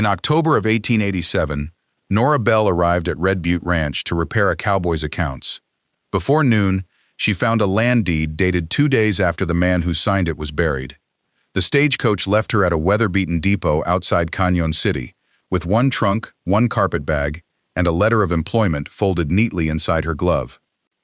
In October of 1887, Nora Bell arrived at Red Butte Ranch to repair a cowboy's accounts. Before noon, she found a land deed dated 2 days after the man who signed it was buried. The stagecoach left her at a weather-beaten depot outside Cañon City, with one trunk, one carpet bag, and a letter of employment folded neatly inside her glove.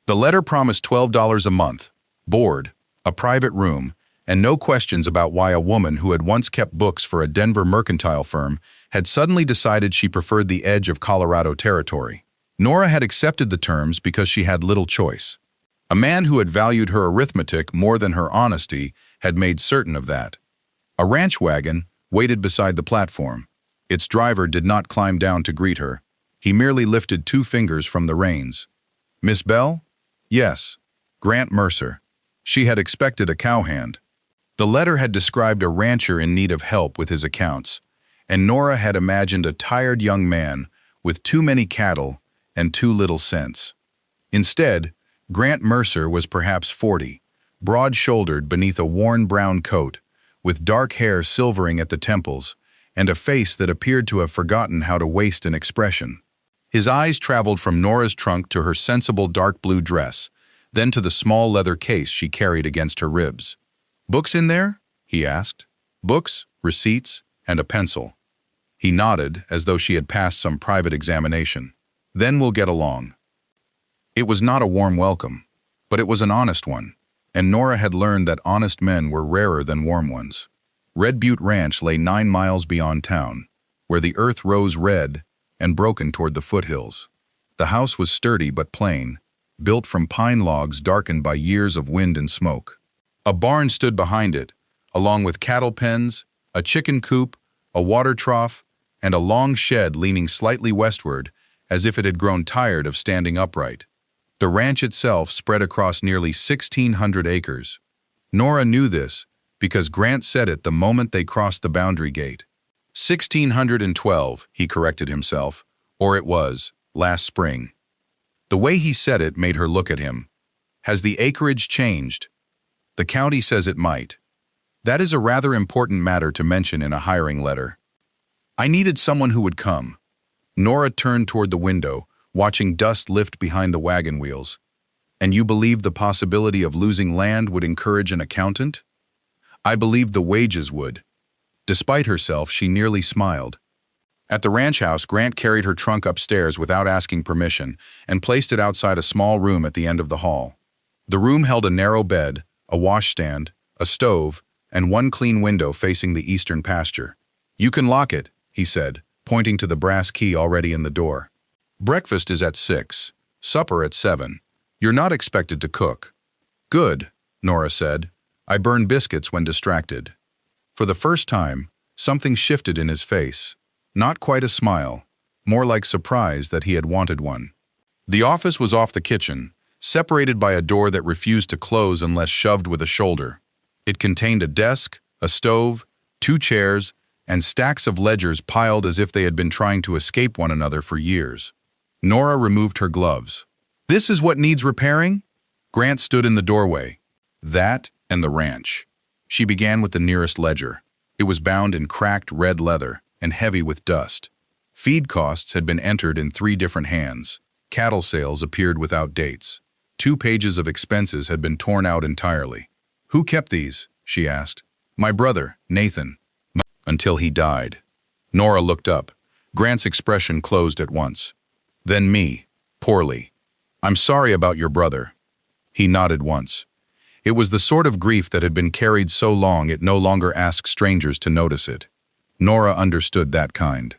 The letter promised $12 a month, board, a private room, and no questions about why a woman who had once kept books for a Denver mercantile firm had suddenly decided she preferred the edge of Colorado territory. Nora had accepted the terms because she had little choice. A man who had valued her arithmetic more than her honesty had made certain of that. A ranch wagon waited beside the platform. Its driver did not climb down to greet her. He merely lifted 2 fingers from the reins. "Miss Bell?" "Yes." Grant Mercer. She had expected a cowhand. The letter had described a rancher in need of help with his accounts, and Nora had imagined a tired young man with too many cattle and too little sense. Instead, Grant Mercer was perhaps 40, broad-shouldered beneath a worn brown coat, with dark hair silvering at the temples, and a face that appeared to have forgotten how to waste an expression. His eyes traveled from Nora's trunk to her sensible dark blue dress, then to the small leather case she carried against her ribs. "Books in there?" he asked. "Books, receipts, and a pencil." He nodded, as though she had passed some private examination. "Then we'll get along." It was not a warm welcome, but it was an honest one, and Nora had learned that honest men were rarer than warm ones. Red Butte Ranch lay 9 miles beyond town, where the earth rose red and broken toward the foothills. The house was sturdy but plain, built from pine logs darkened by years of wind and smoke. A barn stood behind it, along with cattle pens, a chicken coop, a water trough, and a long shed leaning slightly westward, as if it had grown tired of standing upright. The ranch itself spread across nearly 1,600 acres. Nora knew this because Grant said it the moment they crossed the boundary gate. 1,612, he corrected himself, or it was, last spring. The way he said it made her look at him. "Has the acreage changed?" "The county says it might." That is a rather important matter to mention in a hiring letter. I needed someone who would come. Nora turned toward the window, watching dust lift behind the wagon wheels. "And you believed the possibility of losing land would encourage an accountant?" "I believed the wages would." Despite herself, she nearly smiled. At the ranch house, Grant carried her trunk upstairs without asking permission and placed it outside a small room at the end of the hall. The room held a narrow bed, a washstand, a stove, and one clean window facing the eastern pasture. "You can lock it," he said, pointing to the brass key already in the door. "Breakfast is at 6, supper at 7. You're not expected to cook." "Good," Nora said. "I burn biscuits when distracted." For the first time, something shifted in his face. Not quite a smile, more like surprise that he had wanted one. The office was off the kitchen, separated by a door that refused to close unless shoved with a shoulder. It contained a desk, a stove, 2 chairs, and stacks of ledgers piled as if they had been trying to escape one another for years. Nora removed her gloves. "This is what needs repairing?" Grant stood in the doorway. "That and the ranch." She began with the nearest ledger. It was bound in cracked red leather and heavy with dust. Feed costs had been entered in 3 different hands. Cattle sales appeared without dates. 2 pages of expenses had been torn out entirely. "Who kept these?" she asked. "My brother, Nathan." "Until he died." Nora looked up. Grant's expression closed at once. "Then me, poorly. I'm sorry about your brother." He nodded once. It was the sort of grief that had been carried so long it no longer asked strangers to notice it. Nora understood that kind.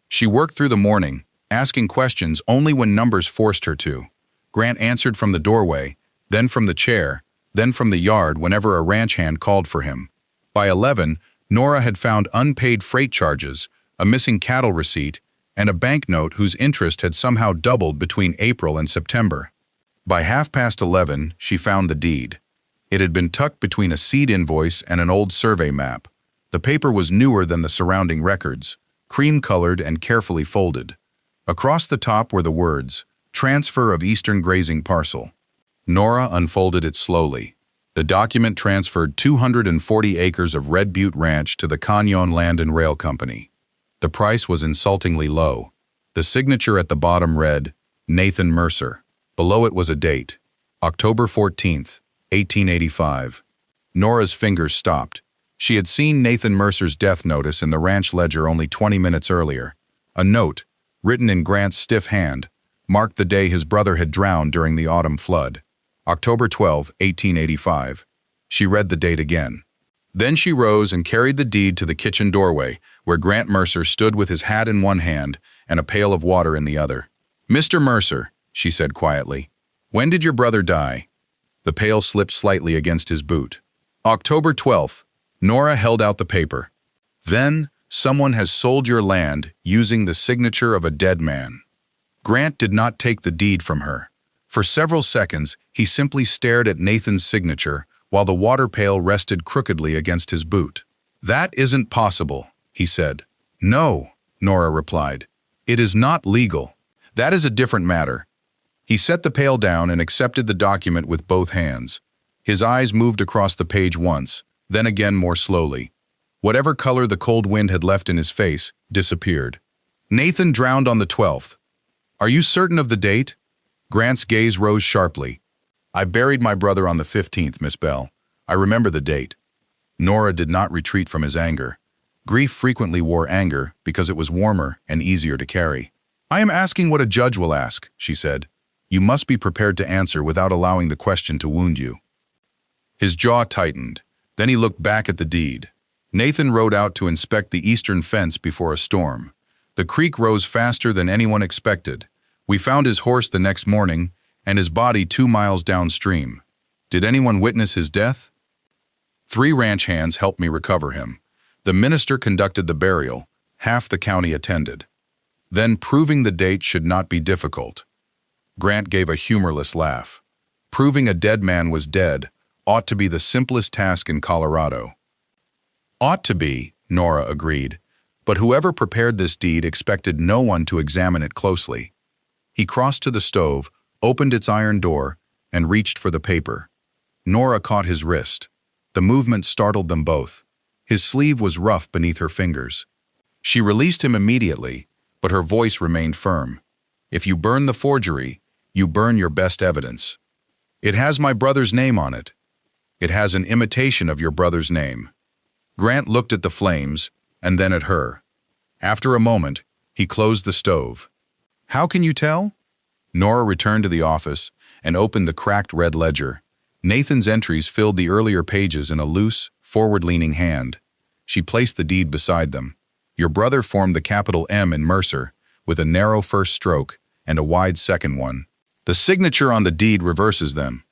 She worked through the morning, asking questions only when numbers forced her to. Grant answered from the doorway, then from the chair, then from the yard whenever a ranch hand called for him. By 11, Nora had found unpaid freight charges, a missing cattle receipt, and a banknote whose interest had somehow doubled between April and September. By 11:30, she found the deed. It had been tucked between a seed invoice and an old survey map. The paper was newer than the surrounding records, cream-colored and carefully folded. Across the top were the words, "Transfer of Eastern Grazing Parcel." Nora unfolded it slowly. The document transferred 240 acres of Red Butte Ranch to the Cañon Land and Rail Company. The price was insultingly low. The signature at the bottom read, Nathan Mercer. Below it was a date, October 14th, 1885. Nora's fingers stopped. She had seen Nathan Mercer's death notice in the ranch ledger only 20 minutes earlier. A note, written in Grant's stiff hand, marked the day his brother had drowned during the autumn flood. October 12, 1885. She read the date again. Then she rose and carried the deed to the kitchen doorway, where Grant Mercer stood with his hat in one hand and a pail of water in the other. "Mr. Mercer," she said quietly, "when did your brother die?" The pail slipped slightly against his boot. "October 12th. Nora held out the paper. "Then, someone has sold your land using the signature of a dead man." Grant did not take the deed from her. For several seconds, he simply stared at Nathan's signature while the water pail rested crookedly against his boot. "That isn't possible," he said. "No," Nora replied. "It is not legal. That is a different matter." He set the pail down and accepted the document with both hands. His eyes moved across the page once, then again more slowly. Whatever color the cold wind had left in his face disappeared. "Nathan drowned on the 12th. Are you certain of the date?" Grant's gaze rose sharply. "I buried my brother on the 15th, Miss Bell. I remember the date." Nora did not retreat from his anger. Grief frequently wore anger because it was warmer and easier to carry. "I am asking what a judge will ask," she said. "You must be prepared to answer without allowing the question to wound you." His jaw tightened. Then he looked back at the deed. Nathan rode out to inspect the eastern fence before a storm. The creek rose faster than anyone expected. We found his horse the next morning, and his body 2 miles downstream. Did anyone witness his death? 3 ranch hands helped me recover him. The minister conducted the burial. Half the county attended. Then proving the date should not be difficult. Grant gave a humorless laugh. Proving a dead man was dead ought to be the simplest task in Colorado. "Ought to be," Nora agreed, but whoever prepared this deed expected no one to examine it closely. He crossed to the stove, opened its iron door, and reached for the paper. Nora caught his wrist. The movement startled them both. His sleeve was rough beneath her fingers. She released him immediately, but her voice remained firm. "If you burn the forgery, you burn your best evidence. It has my brother's name on it. It has an imitation of your brother's name." Grant looked at the flames, and then at her. After a moment, he closed the stove. "How can you tell?" Nora returned to the office and opened the cracked red ledger. Nathan's entries filled the earlier pages in a loose, forward-leaning hand. She placed the deed beside them. "Your brother formed the capital M in Mercer, with a narrow first stroke and a wide second one. The signature on the deed reverses them."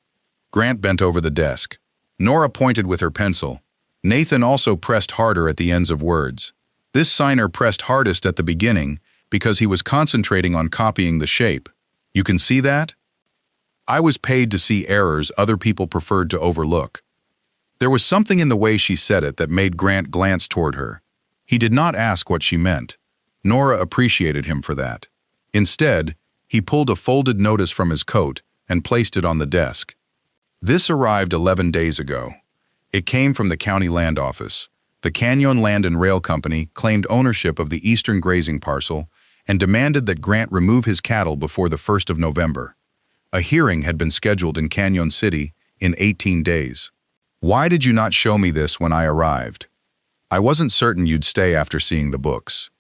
Grant bent over the desk. Nora pointed with her pencil. Nathan also pressed harder at the ends of words. This signer pressed hardest at the beginning because he was concentrating on copying the shape. "You can see that?" "I was paid to see errors other people preferred to overlook." There was something in the way she said it that made Grant glance toward her. He did not ask what she meant. Nora appreciated him for that. Instead, he pulled a folded notice from his coat and placed it on the desk. This arrived 11 days ago. It came from the county land office. The Canyon Land and Rail Company claimed ownership of the eastern grazing parcel and demanded that Grant remove his cattle before the 1st of November. A hearing had been scheduled in Canyon City in 18 days. "Why did you not show me this when I arrived? I wasn't certain you'd stay after seeing the books."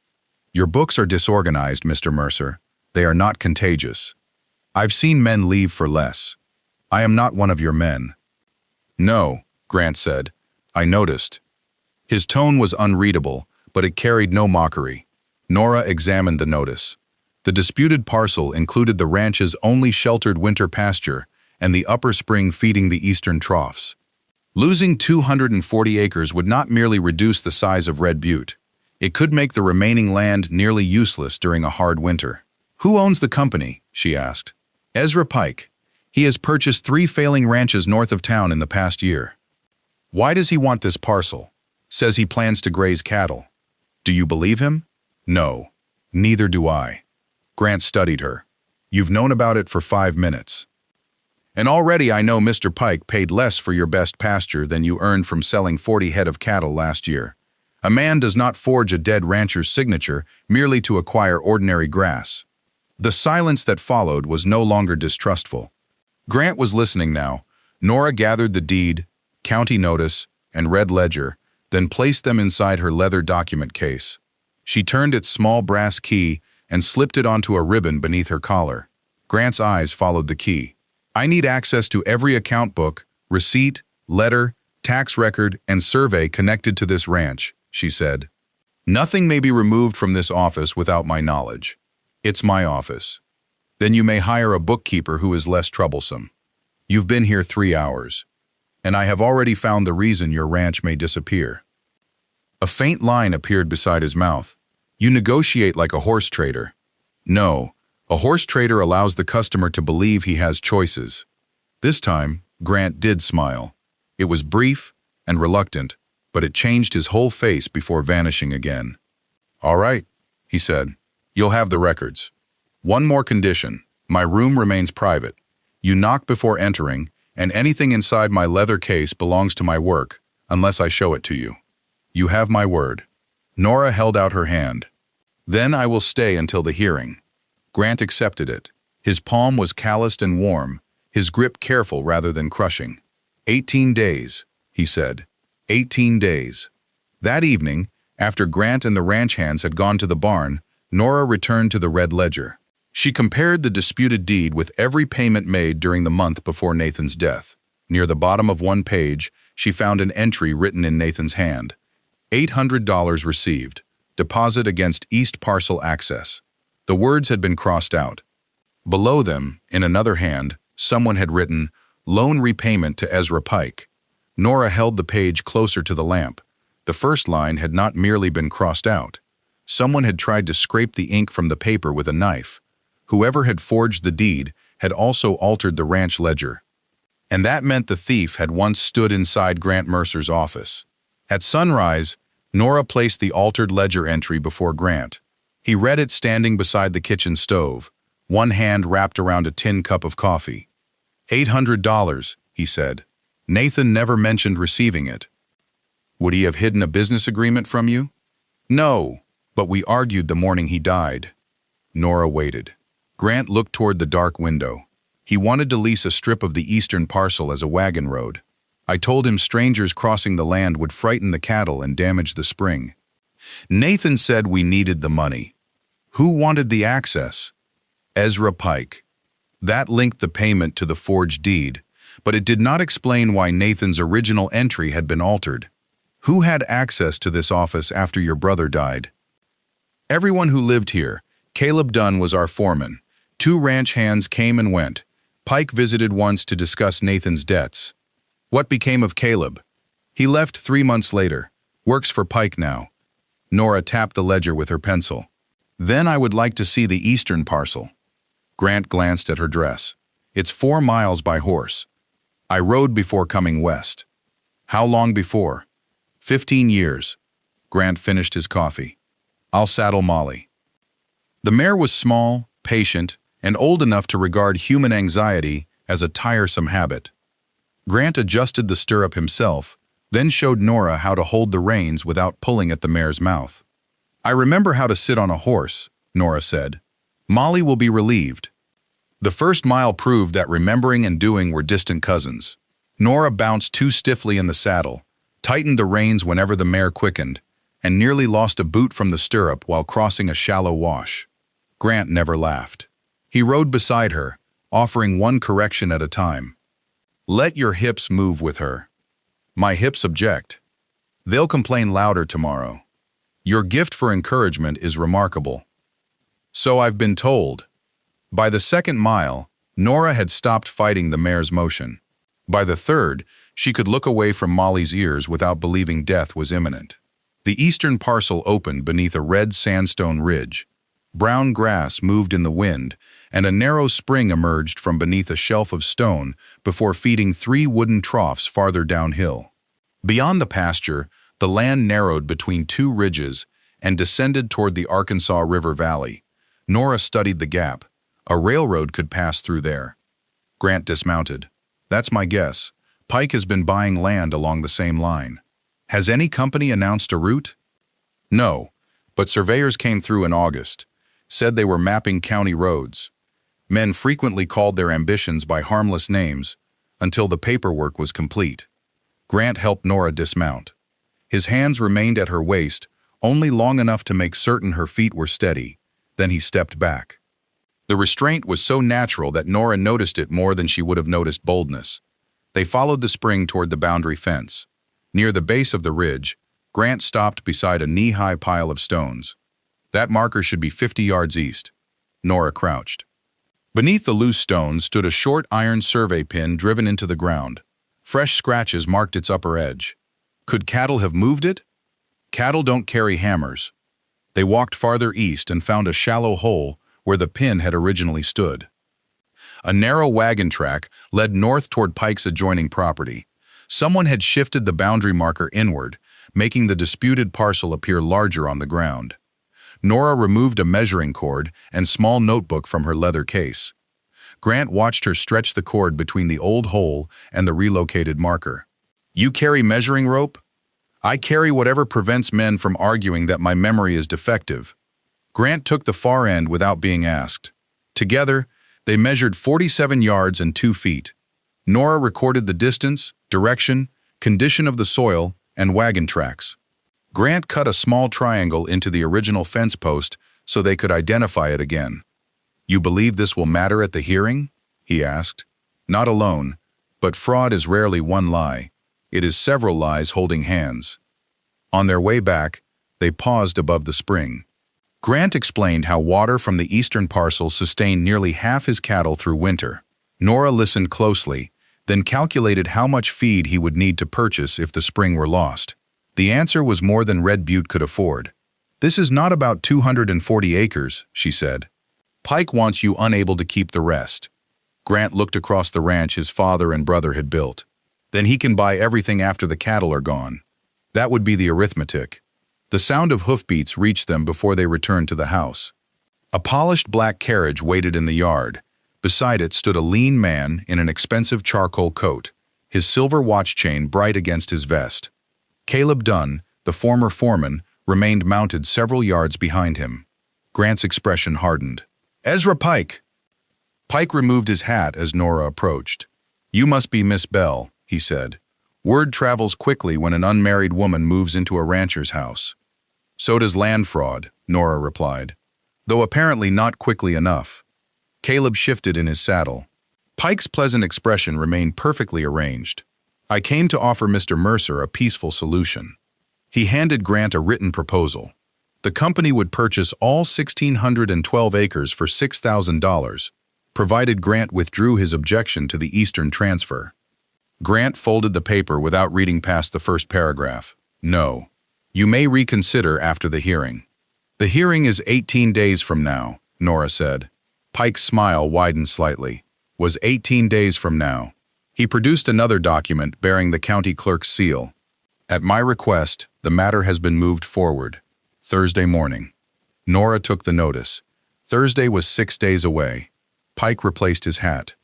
"Your books are disorganized, Mr. Mercer. They are not contagious. I've seen men leave for less. I am not one of your men." "No," Grant said. "I noticed." His tone was unreadable, but it carried no mockery. Nora examined the notice. The disputed parcel included the ranch's only sheltered winter pasture and the upper spring feeding the eastern troughs. Losing 240 acres would not merely reduce the size of Red Butte. It could make the remaining land nearly useless during a hard winter. "Who owns the company?" she asked. "Ezra Pike. He has purchased 3 failing ranches north of town in the past year." "Why does he want this parcel?" "Says he plans to graze cattle." "Do you believe him?" "No. Neither do I." Grant studied her. "You've known about it for 5 minutes. And already I know Mr. Pike paid less for your best pasture than you earned from selling 40 head of cattle last year. A man does not forge a dead rancher's signature merely to acquire ordinary grass. The silence that followed was no longer distrustful. Grant was listening now. Nora gathered the deed, county notice, and red ledger, then placed them inside her leather document case. She turned its small brass key and slipped it onto a ribbon beneath her collar. Grant's eyes followed the key. "I need access to every account book, receipt, letter, tax record, and survey connected to this ranch," she said. "Nothing may be removed from this office without my knowledge. It's my office. Then you may hire a bookkeeper who is less troublesome. You've been here 3 hours, and I have already found the reason your ranch may disappear." A faint line appeared beside his mouth. "You negotiate like a horse trader." "No, a horse trader allows the customer to believe he has choices." This time, Grant did smile. It was brief and reluctant, but it changed his whole face before vanishing again. "All right," he said. "You'll have the records. One more condition. My room remains private. You knock before entering, and anything inside my leather case belongs to my work, unless I show it to you. You have my word." Nora held out her hand. "Then I will stay until the hearing." Grant accepted it. His palm was calloused and warm, his grip careful rather than crushing. 18 days, he said. 18 days. That evening, after Grant and the ranch hands had gone to the barn, Nora returned to the red ledger. She compared the disputed deed with every payment made during the month before Nathan's death. Near the bottom of one page, she found an entry written in Nathan's hand. $800 received. Deposit against East Parcel Access. The words had been crossed out. Below them, in another hand, someone had written, "Loan repayment to Ezra Pike." Nora held the page closer to the lamp. The first line had not merely been crossed out. Someone had tried to scrape the ink from the paper with a knife. Whoever had forged the deed had also altered the ranch ledger. And that meant the thief had once stood inside Grant Mercer's office. At sunrise, Nora placed the altered ledger entry before Grant. He read it standing beside the kitchen stove, one hand wrapped around a tin cup of coffee. $800, he said. Nathan never mentioned receiving it. Would he have hidden a business agreement from you? No, but we argued the morning he died. Nora waited. Grant looked toward the dark window. He wanted to lease a strip of the eastern parcel as a wagon road. I told him strangers crossing the land would frighten the cattle and damage the spring. Nathan said we needed the money. Who wanted the access? Ezra Pike. That linked the payment to the forged deed, but it did not explain why Nathan's original entry had been altered. Who had access to this office after your brother died? Everyone who lived here. Caleb Dunn was our foreman. 2 ranch hands came and went. Pike visited once to discuss Nathan's debts. What became of Caleb? He left 3 months later. Works for Pike now. Nora tapped the ledger with her pencil. Then I would like to see the eastern parcel. Grant glanced at her dress. It's 4 miles by horse. I rode before coming west. How long before? 15 years. Grant finished his coffee. I'll saddle Molly. The mare was small, patient, and old enough to regard human anxiety as a tiresome habit. Grant adjusted the stirrup himself, then showed Nora how to hold the reins without pulling at the mare's mouth. I remember how to sit on a horse, Nora said. Molly will be relieved. The first mile proved that remembering and doing were distant cousins. Nora bounced too stiffly in the saddle, tightened the reins whenever the mare quickened, and nearly lost a boot from the stirrup while crossing a shallow wash. Grant never laughed. He rode beside her, offering one correction at a time. Let your hips move with her. My hips object. They'll complain louder tomorrow. Your gift for encouragement is remarkable. So I've been told. By the second mile, Nora had stopped fighting the mare's motion. By the third, she could look away from Molly's ears without believing death was imminent. The eastern parcel opened beneath a red sandstone ridge. Brown grass moved in the wind, and a narrow spring emerged from beneath a shelf of stone before feeding 3 wooden troughs farther downhill. Beyond the pasture, the land narrowed between 2 ridges and descended toward the Arkansas River Valley. Nora studied the gap. A railroad could pass through there. Grant dismounted. That's my guess. Pike has been buying land along the same line. Has any company announced a route? No, but surveyors came through in August, said they were mapping county roads. Men frequently called their ambitions by harmless names until the paperwork was complete. Grant helped Nora dismount. His hands remained at her waist, only long enough to make certain her feet were steady. Then he stepped back. The restraint was so natural that Nora noticed it more than she would have noticed boldness. They followed the spring toward the boundary fence. Near the base of the ridge, Grant stopped beside a knee-high pile of stones. That marker should be 50 yards east. Nora crouched. Beneath the loose stones stood a short iron survey pin driven into the ground. Fresh scratches marked its upper edge. Could cattle have moved it? Cattle don't carry hammers. They walked farther east and found a shallow hole where the pin had originally stood. A narrow wagon track led north toward Pike's adjoining property. Someone had shifted the boundary marker inward, making the disputed parcel appear larger on the ground. Nora removed a measuring cord and small notebook from her leather case. Grant watched her stretch the cord between the old hole and the relocated marker. "You carry measuring rope?" "I carry whatever prevents men from arguing that my memory is defective." Grant took the far end without being asked. Together, they measured 47 yards and 2 feet. Nora recorded the distance, direction, condition of the soil, and wagon tracks. Grant cut a small triangle into the original fence post so they could identify it again. "You believe this will matter at the hearing?" he asked. "Not alone, but fraud is rarely one lie. It is several lies holding hands." On their way back, they paused above the spring. Grant explained how water from the eastern parcel sustained nearly half his cattle through winter. Nora listened closely, then calculated how much feed he would need to purchase if the spring were lost. The answer was more than Red Butte could afford. "This is not about 240 acres, she said. "Pike wants you unable to keep the rest." Grant looked across the ranch his father and brother had built. "Then he can buy everything after the cattle are gone." That would be the arithmetic. The sound of hoofbeats reached them before they returned to the house. A polished black carriage waited in the yard. Beside it stood a lean man in an expensive charcoal coat, his silver watch chain bright against his vest. Caleb Dunn, the former foreman, remained mounted several yards behind him. Grant's expression hardened. "Ezra Pike!" Pike removed his hat as Nora approached. "You must be Miss Bell," he said. "Word travels quickly when an unmarried woman moves into a rancher's house." "So does land fraud," Nora replied, though apparently not quickly enough. Caleb shifted in his saddle. Pike's pleasant expression remained perfectly arranged. "I came to offer Mr. Mercer a peaceful solution." He handed Grant a written proposal. The company would purchase all 1,612 acres for $6,000, provided Grant withdrew his objection to the eastern transfer. Grant folded the paper without reading past the first paragraph. "No. You may reconsider after the hearing." "The hearing is 18 days from now," Nora said. Pike's smile widened slightly. "Was 18 days from now." He produced another document bearing the county clerk's seal. "At my request, the matter has been moved forward. Thursday morning." Nora took the notice. Thursday was 6 days away. Pike replaced his hat.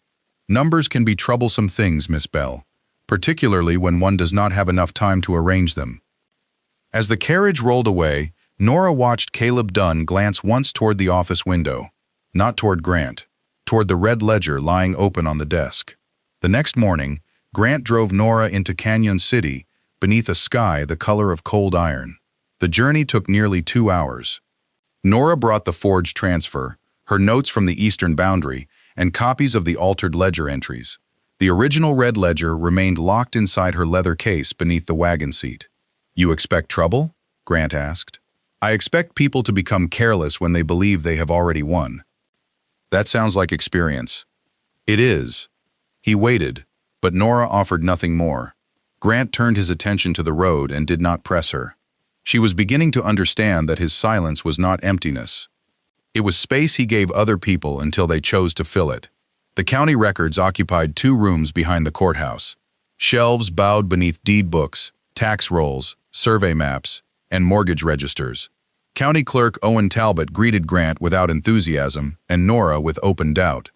"Numbers can be troublesome things, Miss Bell, particularly when one does not have enough time to arrange them." As the carriage rolled away, Nora watched Caleb Dunn glance once toward the office window, not toward Grant, toward the red ledger lying open on the desk. The next morning, Grant drove Nora into Canyon City, beneath a sky the color of cold iron. The journey took nearly 2 hours. Nora brought the forged transfer, her notes from the eastern boundary, and copies of the altered ledger entries. The original red ledger remained locked inside her leather case beneath the wagon seat. "You expect trouble?" Grant asked. "I expect people to become careless when they believe they have already won." "That sounds like experience." "It is." He waited, but Nora offered nothing more. Grant turned his attention to the road and did not press her. She was beginning to understand that his silence was not emptiness. It was space he gave other people until they chose to fill it. The county records occupied 2 rooms behind the courthouse. Shelves bowed beneath deed books, tax rolls, survey maps, and mortgage registers. County Clerk Owen Talbot greeted Grant without enthusiasm and Nora with open doubt.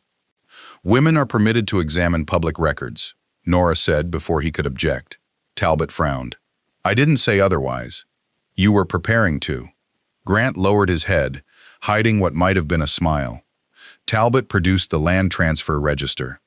"Women are permitted to examine public records," Nora said before he could object. Talbot frowned. "I didn't say otherwise." You were preparing to. Grant lowered his head, hiding what might have been a smile. Talbot produced the land transfer register.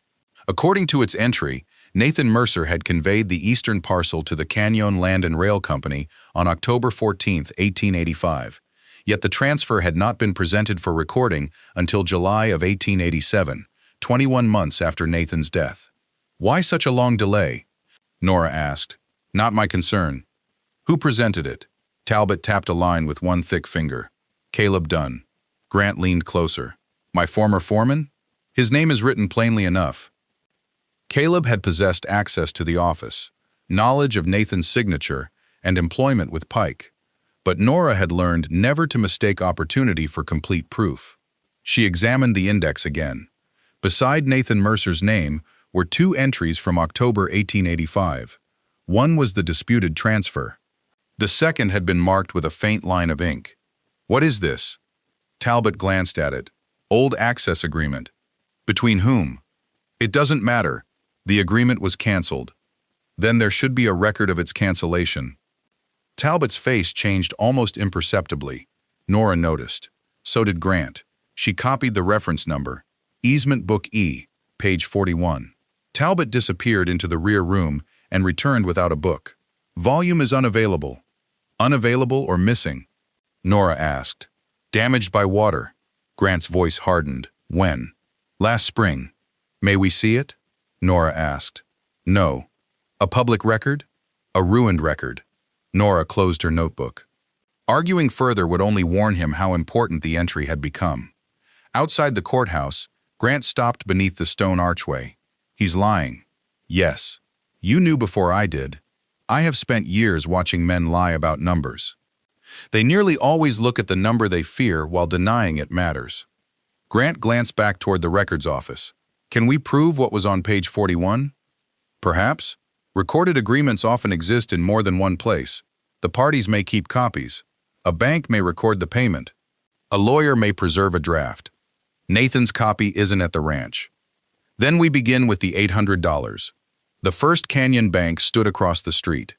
According to its entry, Nathan Mercer had conveyed the eastern parcel to the Canyon Land and Rail Company on October 14, 1885. Yet the transfer had not been presented for recording until July of 1887, 21 months after Nathan's death. Why such a long delay? Nora asked. Not my concern. Who presented it? Talbot tapped a line with one thick finger. Caleb Dunn. Grant leaned closer. My former foreman? His name is written plainly enough. Caleb had possessed access to the office, knowledge of Nathan's signature, and employment with Pike. But Nora had learned never to mistake opportunity for complete proof. She examined the index again. Beside Nathan Mercer's name were two entries from October 1885. One was the disputed transfer. The second had been marked with a faint line of ink. What is this? Talbot glanced at it. Old access agreement. Between whom? It doesn't matter. The agreement was canceled. Then there should be a record of its cancellation. Talbot's face changed almost imperceptibly. Nora noticed. So did Grant. She copied the reference number. Easement Book E, page 41. Talbot disappeared into the rear room and returned without a book. Volume is unavailable. Unavailable or missing? Nora asked. Damaged by water. Grant's voice hardened. When? Last spring. May we see it? Nora asked. No. A public record? A ruined record. Nora closed her notebook. Arguing further would only warn him how important the entry had become. Outside the courthouse, Grant stopped beneath the stone archway. He's lying. Yes. You knew before I did. I have spent years watching men lie about numbers. They nearly always look at the number they fear while denying it matters. Grant glanced back toward the records office. Can we prove what was on page 41? Perhaps. Recorded agreements often exist in more than one place. The parties may keep copies. A bank may record the payment. A lawyer may preserve a draft. Nathan's copy isn't at the ranch. Then we begin with the $800. The First Canyon Bank stood across the street.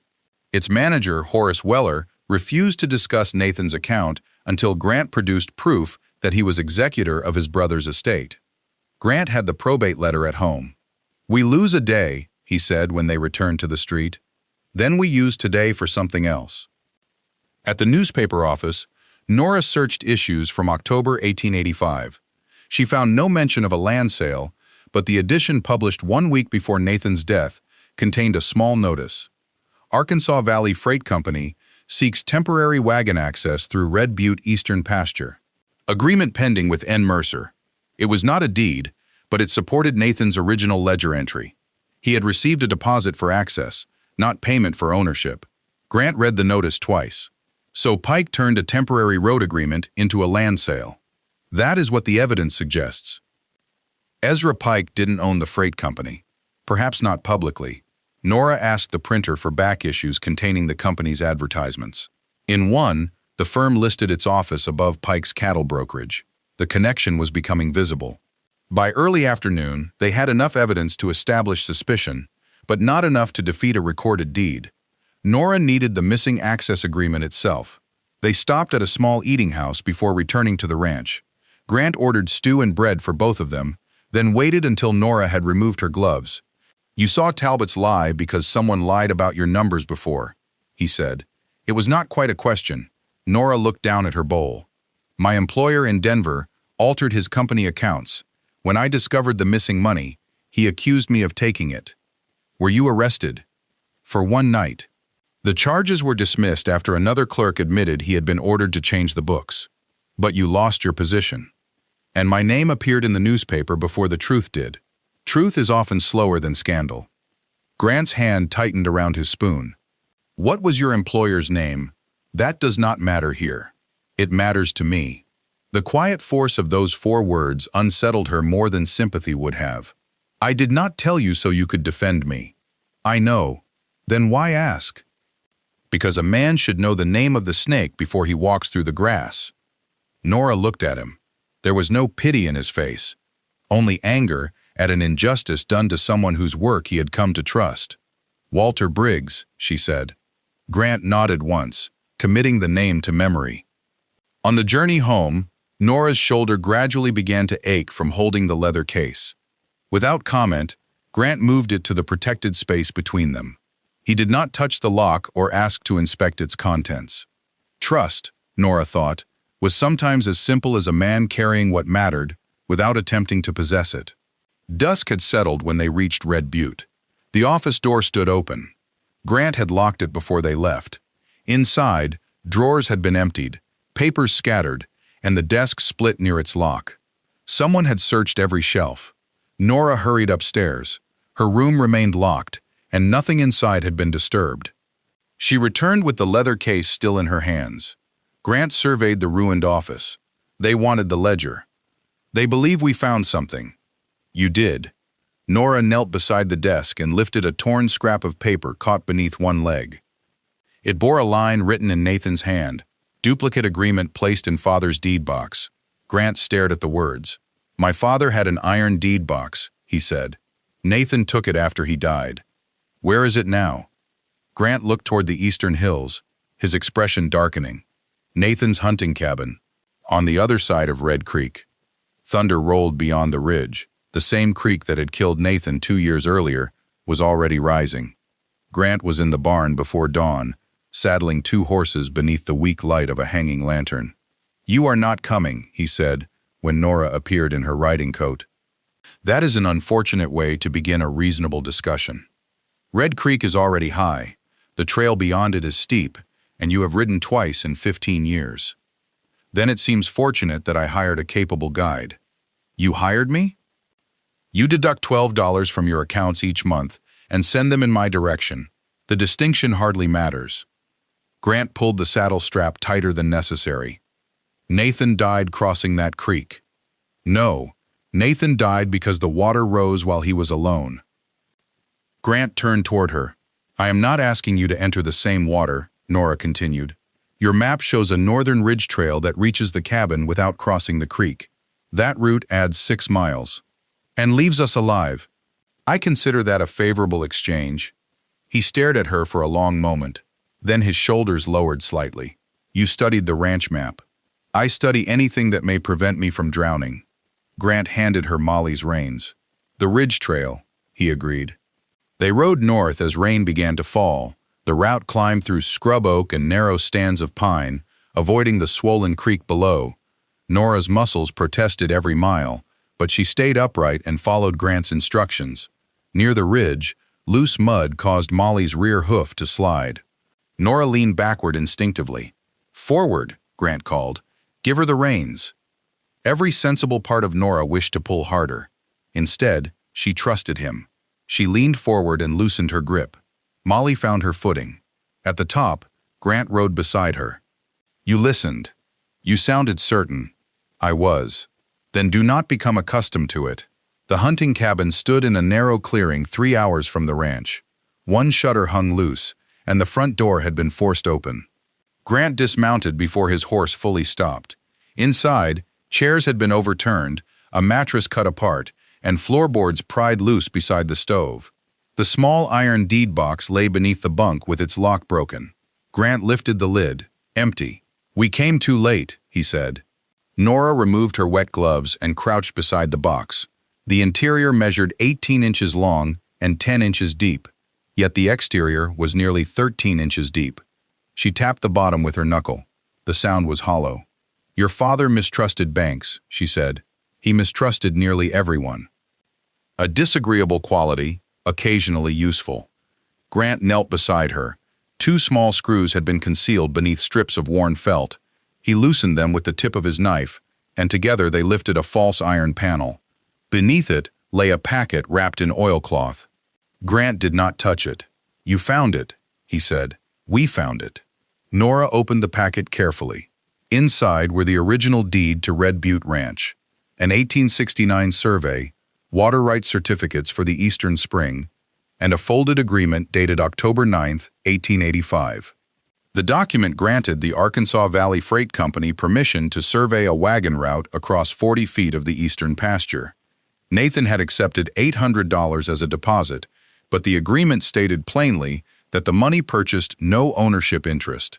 Its manager, Horace Weller, refused to discuss Nathan's account until Grant produced proof that he was executor of his brother's estate. Grant had the probate letter at home. We lose a day, he said when they returned to the street. Then we use today for something else. At the newspaper office, Nora searched issues from October 1885. She found no mention of a land sale, but the edition published 1 week before Nathan's death contained a small notice. Arkansas Valley Freight Company seeks temporary wagon access through Red Butte Eastern Pasture. Agreement pending with N. Mercer. It was not a deed, but it supported Nathan's original ledger entry. He had received a deposit for access, not payment for ownership. Grant read the notice twice. So Pike turned a temporary road agreement into a land sale. That is what the evidence suggests. Ezra Pike didn't own the freight company, perhaps not publicly. Nora asked the printer for back issues containing the company's advertisements. In one, the firm listed its office above Pike's cattle brokerage. The connection was becoming visible. By early afternoon, they had enough evidence to establish suspicion, but not enough to defeat a recorded deed. Nora needed the missing access agreement itself. They stopped at a small eating house before returning to the ranch. Grant ordered stew and bread for both of them, then waited until Nora had removed her gloves. You saw Talbot's lie because someone lied about your numbers before, he said. It was not quite a question. Nora looked down at her bowl. My employer in Denver altered his company accounts. When I discovered the missing money, he accused me of taking it. Were you arrested? For one night. The charges were dismissed after another clerk admitted he had been ordered to change the books. But you lost your position. And my name appeared in the newspaper before the truth did. Truth is often slower than scandal. Grant's hand tightened around his spoon. What was your employer's name? That does not matter here. It matters to me. The quiet force of those 4 words unsettled her more than sympathy would have. I did not tell you so you could defend me. I know. Then why ask? Because a man should know the name of the snake before he walks through the grass. Nora looked at him. There was no pity in his face, only anger at an injustice done to someone whose work he had come to trust. Walter Briggs, she said. Grant nodded once, committing the name to memory. On the journey home, Nora's shoulder gradually began to ache from holding the leather case. Without comment, Grant moved it to the protected space between them. He did not touch the lock or ask to inspect its contents. Trust, Nora thought, was sometimes as simple as a man carrying what mattered without attempting to possess it. Dusk had settled when they reached Red Butte. The office door stood open. Grant had locked it before they left. Inside, drawers had been emptied, papers scattered, and the desk split near its lock. Someone had searched every shelf. Nora hurried upstairs. Her room remained locked, and nothing inside had been disturbed. She returned with the leather case still in her hands. Grant surveyed the ruined office. They wanted the ledger. "They believe we found something." "You did." Nora knelt beside the desk and lifted a torn scrap of paper caught beneath one leg. It bore a line written in Nathan's hand, "Duplicate agreement placed in father's deed box." Grant stared at the words. "My father had an iron deed box," he said. "Nathan took it after he died. Where is it now?" Grant looked toward the eastern hills, his expression darkening. "Nathan's hunting cabin, on the other side of Red Creek." Thunder rolled beyond the ridge. The same creek that had killed Nathan 2 years earlier was already rising. Grant was in the barn before dawn, saddling 2 horses beneath the weak light of a hanging lantern. "You are not coming," he said, when Nora appeared in her riding coat. "That is an unfortunate way to begin a reasonable discussion. Red Creek is already high, the trail beyond it is steep, and you have ridden twice in 15 years. Then it seems fortunate that I hired a capable guide." "You hired me?" "You deduct $12 from your accounts each month and send them in my direction. The distinction hardly matters." Grant pulled the saddle strap tighter than necessary. "Nathan died crossing that creek." "No, Nathan died because the water rose while he was alone." Grant turned toward her. "I am not asking you to enter the same water," Nora continued. "Your map shows a northern ridge trail that reaches the cabin without crossing the creek. That route adds 6 miles. And leaves us alive. I consider that a favorable exchange." He stared at her for a long moment. Then his shoulders lowered slightly. "You studied the ranch map." "I study anything that may prevent me from drowning." Grant handed her Molly's reins. "The ridge trail," he agreed. They rode north as rain began to fall. The route climbed through scrub oak and narrow stands of pine, avoiding the swollen creek below. Nora's muscles protested every mile, but she stayed upright and followed Grant's instructions. Near the ridge, loose mud caused Molly's rear hoof to slide. Nora leaned backward instinctively. "Forward," Grant called. "Give her the reins." Every sensible part of Nora wished to pull harder. Instead, she trusted him. She leaned forward and loosened her grip. Molly found her footing. At the top, Grant rode beside her. "You listened. You sounded certain." "I was." "Then do not become accustomed to it." The hunting cabin stood in a narrow clearing 3 hours from the ranch. One shutter hung loose, and the front door had been forced open. Grant dismounted before his horse fully stopped. Inside, chairs had been overturned, a mattress cut apart, and floorboards pried loose beside the stove. The small iron deed box lay beneath the bunk with its lock broken. Grant lifted the lid, empty. "We came too late," he said. Nora removed her wet gloves and crouched beside the box. The interior measured 18 inches long and 10 inches deep, yet the exterior was nearly 13 inches deep. She tapped the bottom with her knuckle. The sound was hollow. "Your father mistrusted banks," she said. "He mistrusted nearly everyone." A disagreeable quality, occasionally useful. Grant knelt beside her. 2 small screws had been concealed beneath strips of worn felt. He loosened them with the tip of his knife, and together they lifted a false iron panel. Beneath it lay a packet wrapped in oilcloth. Grant did not touch it. "You found it," he said. "We found it." Nora opened the packet carefully. Inside were the original deed to Red Butte Ranch, an 1869 survey, water rights certificates for the Eastern Spring, and a folded agreement dated October 9, 1885. The document granted the Arkansas Valley Freight Company permission to survey a wagon route across 40 feet of the eastern pasture. Nathan had accepted $800 as a deposit, but the agreement stated plainly that the money purchased no ownership interest.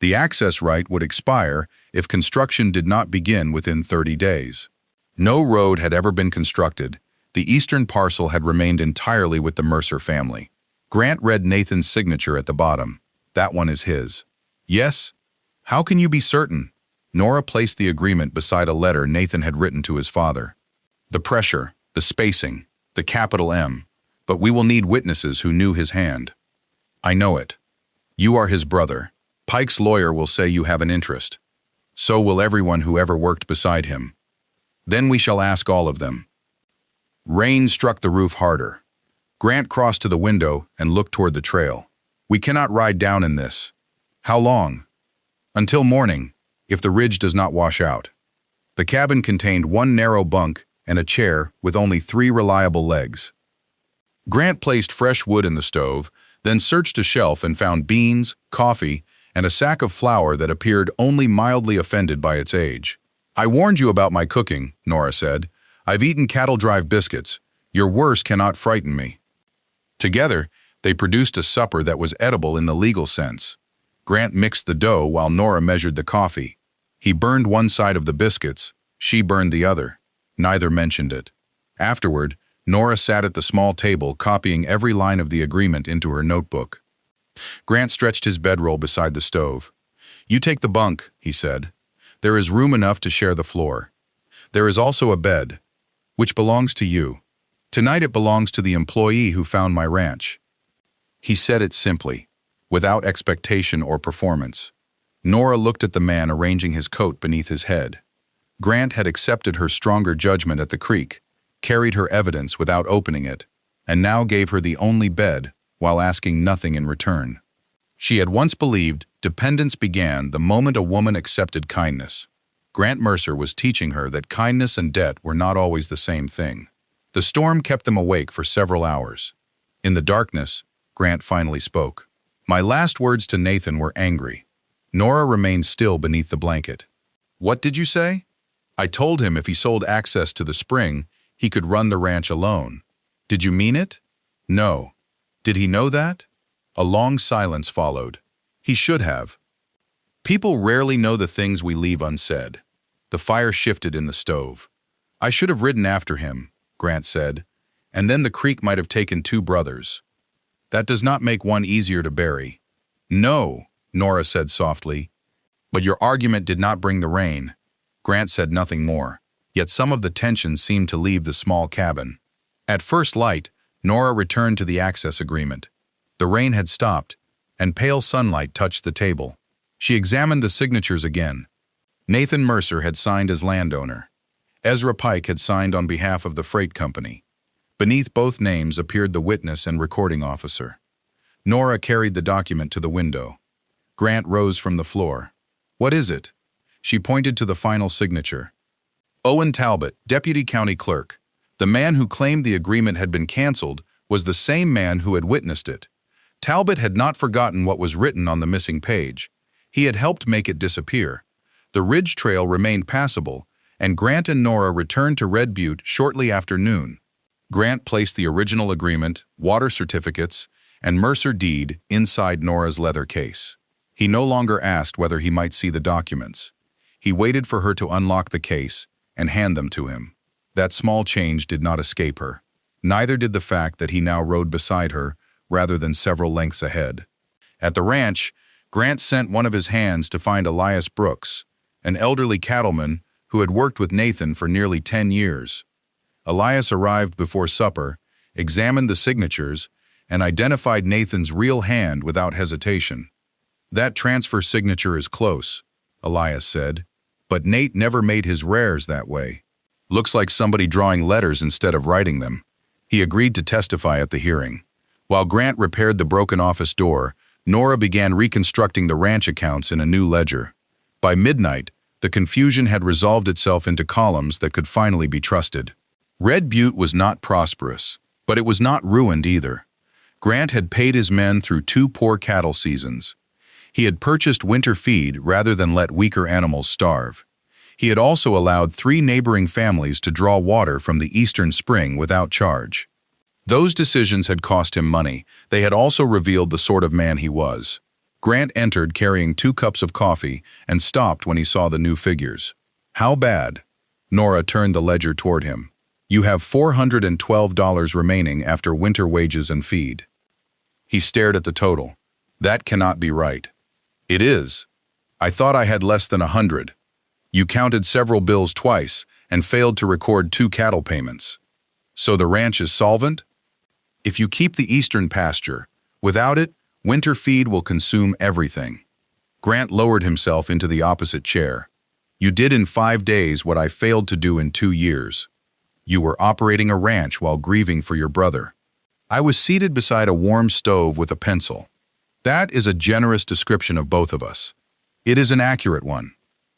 The access right would expire if construction did not begin within 30 days. No road had ever been constructed. The eastern parcel had remained entirely with the Mercer family. Grant read Nathan's signature at the bottom. That one is his. Yes? How can you be certain? Nora placed the agreement beside a letter Nathan had written to his father. The pressure, the spacing, the capital M. But we will need witnesses who knew his hand. I know it. You are his brother. Pike's lawyer will say you have an interest. So will everyone who ever worked beside him. Then we shall ask all of them. Rain struck the roof harder. Grant crossed to the window and looked toward the trail. We cannot ride down in this. How long? Until morning, if the ridge does not wash out. The cabin contained one narrow bunk and a chair with only 3 reliable legs. Grant placed fresh wood in the stove, then searched a shelf and found beans, coffee, and a sack of flour that appeared only mildly offended by its age. I warned you about my cooking, Nora said. I've eaten cattle drive biscuits. Your worst cannot frighten me. Together, they produced a supper that was edible in the legal sense. Grant mixed the dough while Nora measured the coffee. He burned one side of the biscuits, she burned the other. Neither mentioned it. Afterward, Nora sat at the small table copying every line of the agreement into her notebook. Grant stretched his bedroll beside the stove. You take the bunk, he said. There is room enough to share the floor. There is also a bed, which belongs to you. Tonight it belongs to the employee who found my ranch. He said it simply, without expectation or performance. Nora looked at the man arranging his coat beneath his head. Grant had accepted her stronger judgment at the creek, carried her evidence without opening it, and now gave her the only bed while asking nothing in return. She had once believed dependence began the moment a woman accepted kindness. Grant Mercer was teaching her that kindness and debt were not always the same thing. The storm kept them awake for several hours. In the darkness, Grant finally spoke. My last words to Nathan were angry. Nora remained still beneath the blanket. What did you say? I told him if he sold access to the spring, he could run the ranch alone. Did you mean it? No. Did he know that? A long silence followed. He should have. People rarely know the things we leave unsaid. The fire shifted in the stove. I should have ridden after him, Grant said, and then the creek might have taken 2 brothers. That does not make one easier to bury. No, Nora said softly. But your argument did not bring the rain. Grant said nothing more, yet some of the tension seemed to leave the small cabin. At first light, Nora returned to the access agreement. The rain had stopped, and pale sunlight touched the table. She examined the signatures again. Nathan Mercer had signed as landowner. Ezra Pike had signed on behalf of the freight company. Beneath both names appeared the witness and recording officer. Nora carried the document to the window. Grant rose from the floor. What is it? She pointed to the final signature. Owen Talbot, Deputy County Clerk. The man who claimed the agreement had been canceled was the same man who had witnessed it. Talbot had not forgotten what was written on the missing page. He had helped make it disappear. The ridge trail remained passable, and Grant and Nora returned to Red Butte shortly after noon. Grant placed the original agreement, water certificates, and Mercer deed inside Nora's leather case. He no longer asked whether he might see the documents. He waited for her to unlock the case and hand them to him. That small change did not escape her. Neither did the fact that he now rode beside her rather than several lengths ahead. At the ranch, Grant sent one of his hands to find Elias Brooks, an elderly cattleman who had worked with Nathan for nearly 10 years. Elias arrived before supper, examined the signatures, and identified Nathan's real hand without hesitation. That transfer signature is close, Elias said, but Nate never made his rares that way. Looks like somebody drawing letters instead of writing them. He agreed to testify at the hearing. While Grant repaired the broken office door, Nora began reconstructing the ranch accounts in a new ledger. By midnight, the confusion had resolved itself into columns that could finally be trusted. Red Butte was not prosperous, but it was not ruined either. Grant had paid his men through 2 poor cattle seasons. He had purchased winter feed rather than let weaker animals starve. He had also allowed 3 neighboring families to draw water from the eastern spring without charge. Those decisions had cost him money. They had also revealed the sort of man he was. Grant entered carrying 2 cups of coffee and stopped when he saw the new figures. How bad? Nora turned the ledger toward him. You have $412 remaining after winter wages and feed. He stared at the total. That cannot be right. It is. I thought I had less than 100. You counted several bills twice and failed to record 2 cattle payments. So the ranch is solvent? If you keep the eastern pasture, without it, winter feed will consume everything. Grant lowered himself into the opposite chair. You did in 5 days what I failed to do in 2 years. You were operating a ranch while grieving for your brother. I was seated beside a warm stove with a pencil. That is a generous description of both of us. It is an accurate one.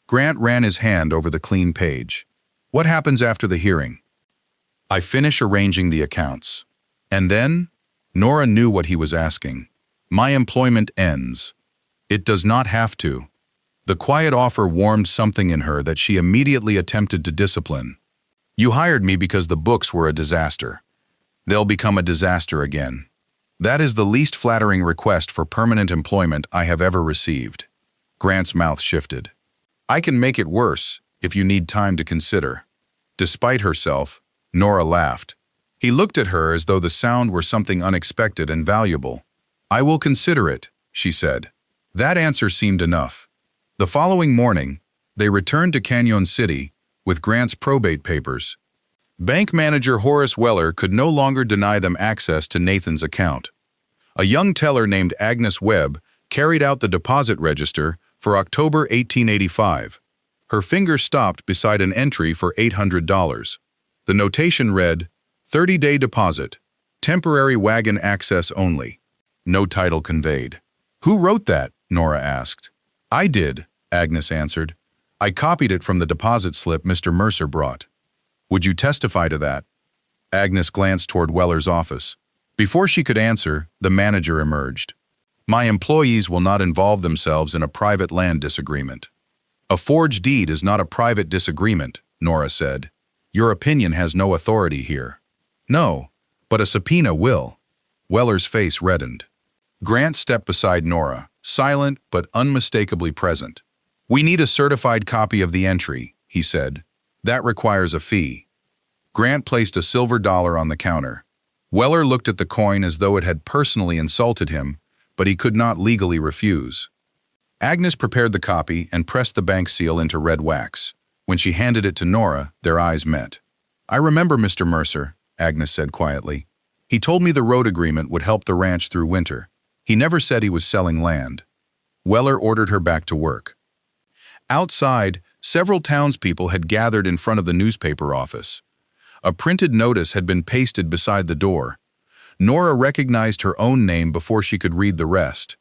Grant ran his hand over the clean page. What happens after the hearing? I finish arranging the accounts. And then? Nora knew what he was asking. My employment ends. It does not have to. The quiet offer warmed something in her that she immediately attempted to discipline. You hired me because the books were a disaster. They'll become a disaster again. That is the least flattering request for permanent employment I have ever received. Grant's mouth shifted. I can make it worse if you need time to consider. Despite herself, Nora laughed. He looked at her as though the sound were something unexpected and valuable. I will consider it, she said. That answer seemed enough. The following morning, they returned to Canyon City with Grant's probate papers. Bank manager Horace Weller could no longer deny them access to Nathan's account. A young teller named Agnes Webb carried out the deposit register for October 1885. Her finger stopped beside an entry for $800. The notation read, 30-day deposit, temporary wagon access only. No title conveyed. Who wrote that? Nora asked. I did, Agnes answered. I copied it from the deposit slip Mr. Mercer brought. Would you testify to that? Agnes glanced toward Weller's office. Before she could answer, the manager emerged. My employees will not involve themselves in a private land disagreement. A forged deed is not a private disagreement, Nora said. Your opinion has no authority here. No, but a subpoena will. Weller's face reddened. Grant stepped beside Nora, silent but unmistakably present. We need a certified copy of the entry, he said. That requires a fee. Grant placed a silver dollar on the counter. Weller looked at the coin as though it had personally insulted him, but he could not legally refuse. Agnes prepared the copy and pressed the bank seal into red wax. When she handed it to Nora, their eyes met. I remember Mr. Mercer, Agnes said quietly. He told me the road agreement would help the ranch through winter. He never said he was selling land. Weller ordered her back to work. Outside, several townspeople had gathered in front of the newspaper office. A printed notice had been pasted beside the door. Nora recognized her own name before she could read the rest.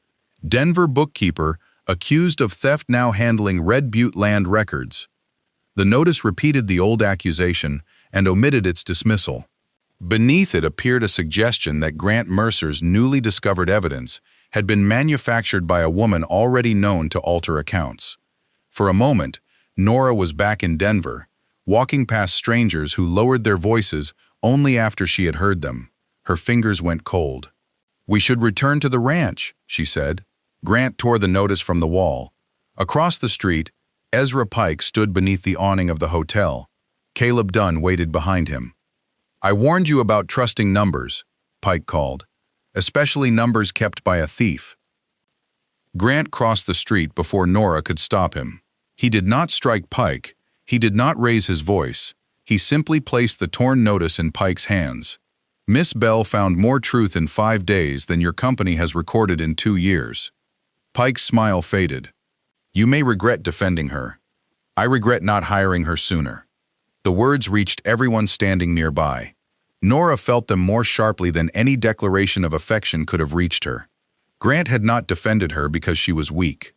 Denver bookkeeper, accused of theft now handling Red Butte land records. The notice repeated the old accusation and omitted its dismissal. Beneath it appeared a suggestion that Grant Mercer's newly discovered evidence had been manufactured by a woman already known to alter accounts. For a moment, Nora was back in Denver, walking past strangers who lowered their voices only after she had heard them. Her fingers went cold. We should return to the ranch, she said. Grant tore the notice from the wall. Across the street, Ezra Pike stood beneath the awning of the hotel. Caleb Dunn waited behind him. I warned you about trusting numbers, Pike called, especially numbers kept by a thief. Grant crossed the street before Nora could stop him. He did not strike Pike. He did not raise his voice. He simply placed the torn notice in Pike's hands. Miss Bell found more truth in 5 days than your company has recorded in 2 years. Pike's smile faded. You may regret defending her. I regret not hiring her sooner. The words reached everyone standing nearby. Nora felt them more sharply than any declaration of affection could have reached her. Grant had not defended her because she was weak.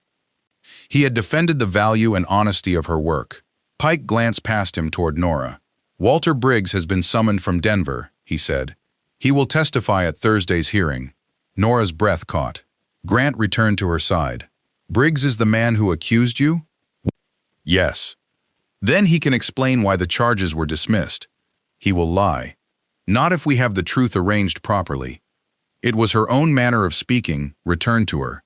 He had defended the value and honesty of her work. Pike glanced past him toward Nora. Walter Briggs has been summoned from Denver, he said. He will testify at Thursday's hearing. Nora's breath caught. Grant returned to her side. Briggs is the man who accused you? Yes. Then he can explain why the charges were dismissed. He will lie. Not if we have the truth arranged properly. It was her own manner of speaking, returned to her.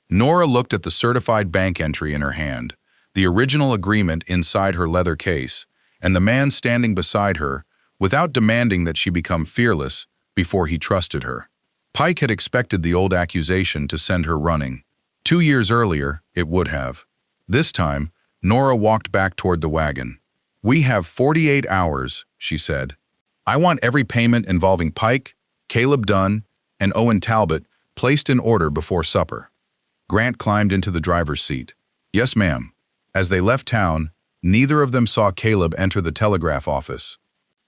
Nora looked at the certified bank entry in her hand, the original agreement inside her leather case, and the man standing beside her, without demanding that she become fearless before he trusted her. Pike had expected the old accusation to send her running. 2 years earlier, it would have. This time, Nora walked back toward the wagon. "We have 48 hours," she said. "I want every payment involving Pike, Caleb Dunn, and Owen Talbot placed in order before supper." Grant climbed into the driver's seat. "Yes, ma'am." As they left town, neither of them saw Caleb enter the telegraph office.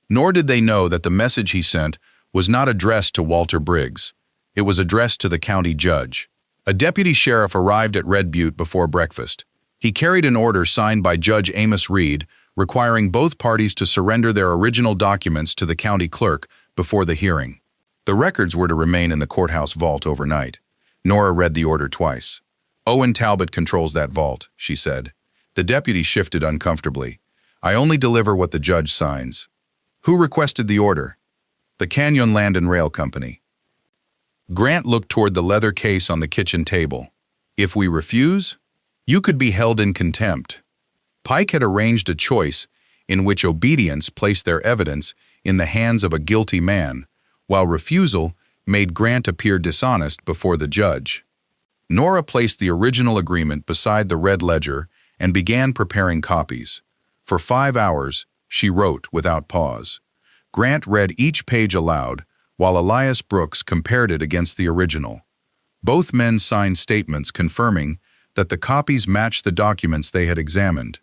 Nor did they know that the message he sent was not addressed to Walter Briggs. It was addressed to the county judge. A deputy sheriff arrived at Red Butte before breakfast. He carried an order signed by Judge Amos Reed, requiring both parties to surrender their original documents to the county clerk before the hearing. The records were to remain in the courthouse vault overnight. Nora read the order twice. "Owen Talbot controls that vault," she said. The deputy shifted uncomfortably. "I only deliver what the judge signs." "Who requested the order?" "The Canyon Land and Rail Company." Grant looked toward the leather case on the kitchen table. "If we refuse, you could be held in contempt." Pike had arranged a choice in which obedience placed their evidence in the hands of a guilty man, while refusal made Grant appear dishonest before the judge. Nora placed the original agreement beside the red ledger and began preparing copies. For 5 hours, she wrote without pause. Grant read each page aloud, while Elias Brooks compared it against the original. Both men signed statements confirming that the copies matched the documents they had examined.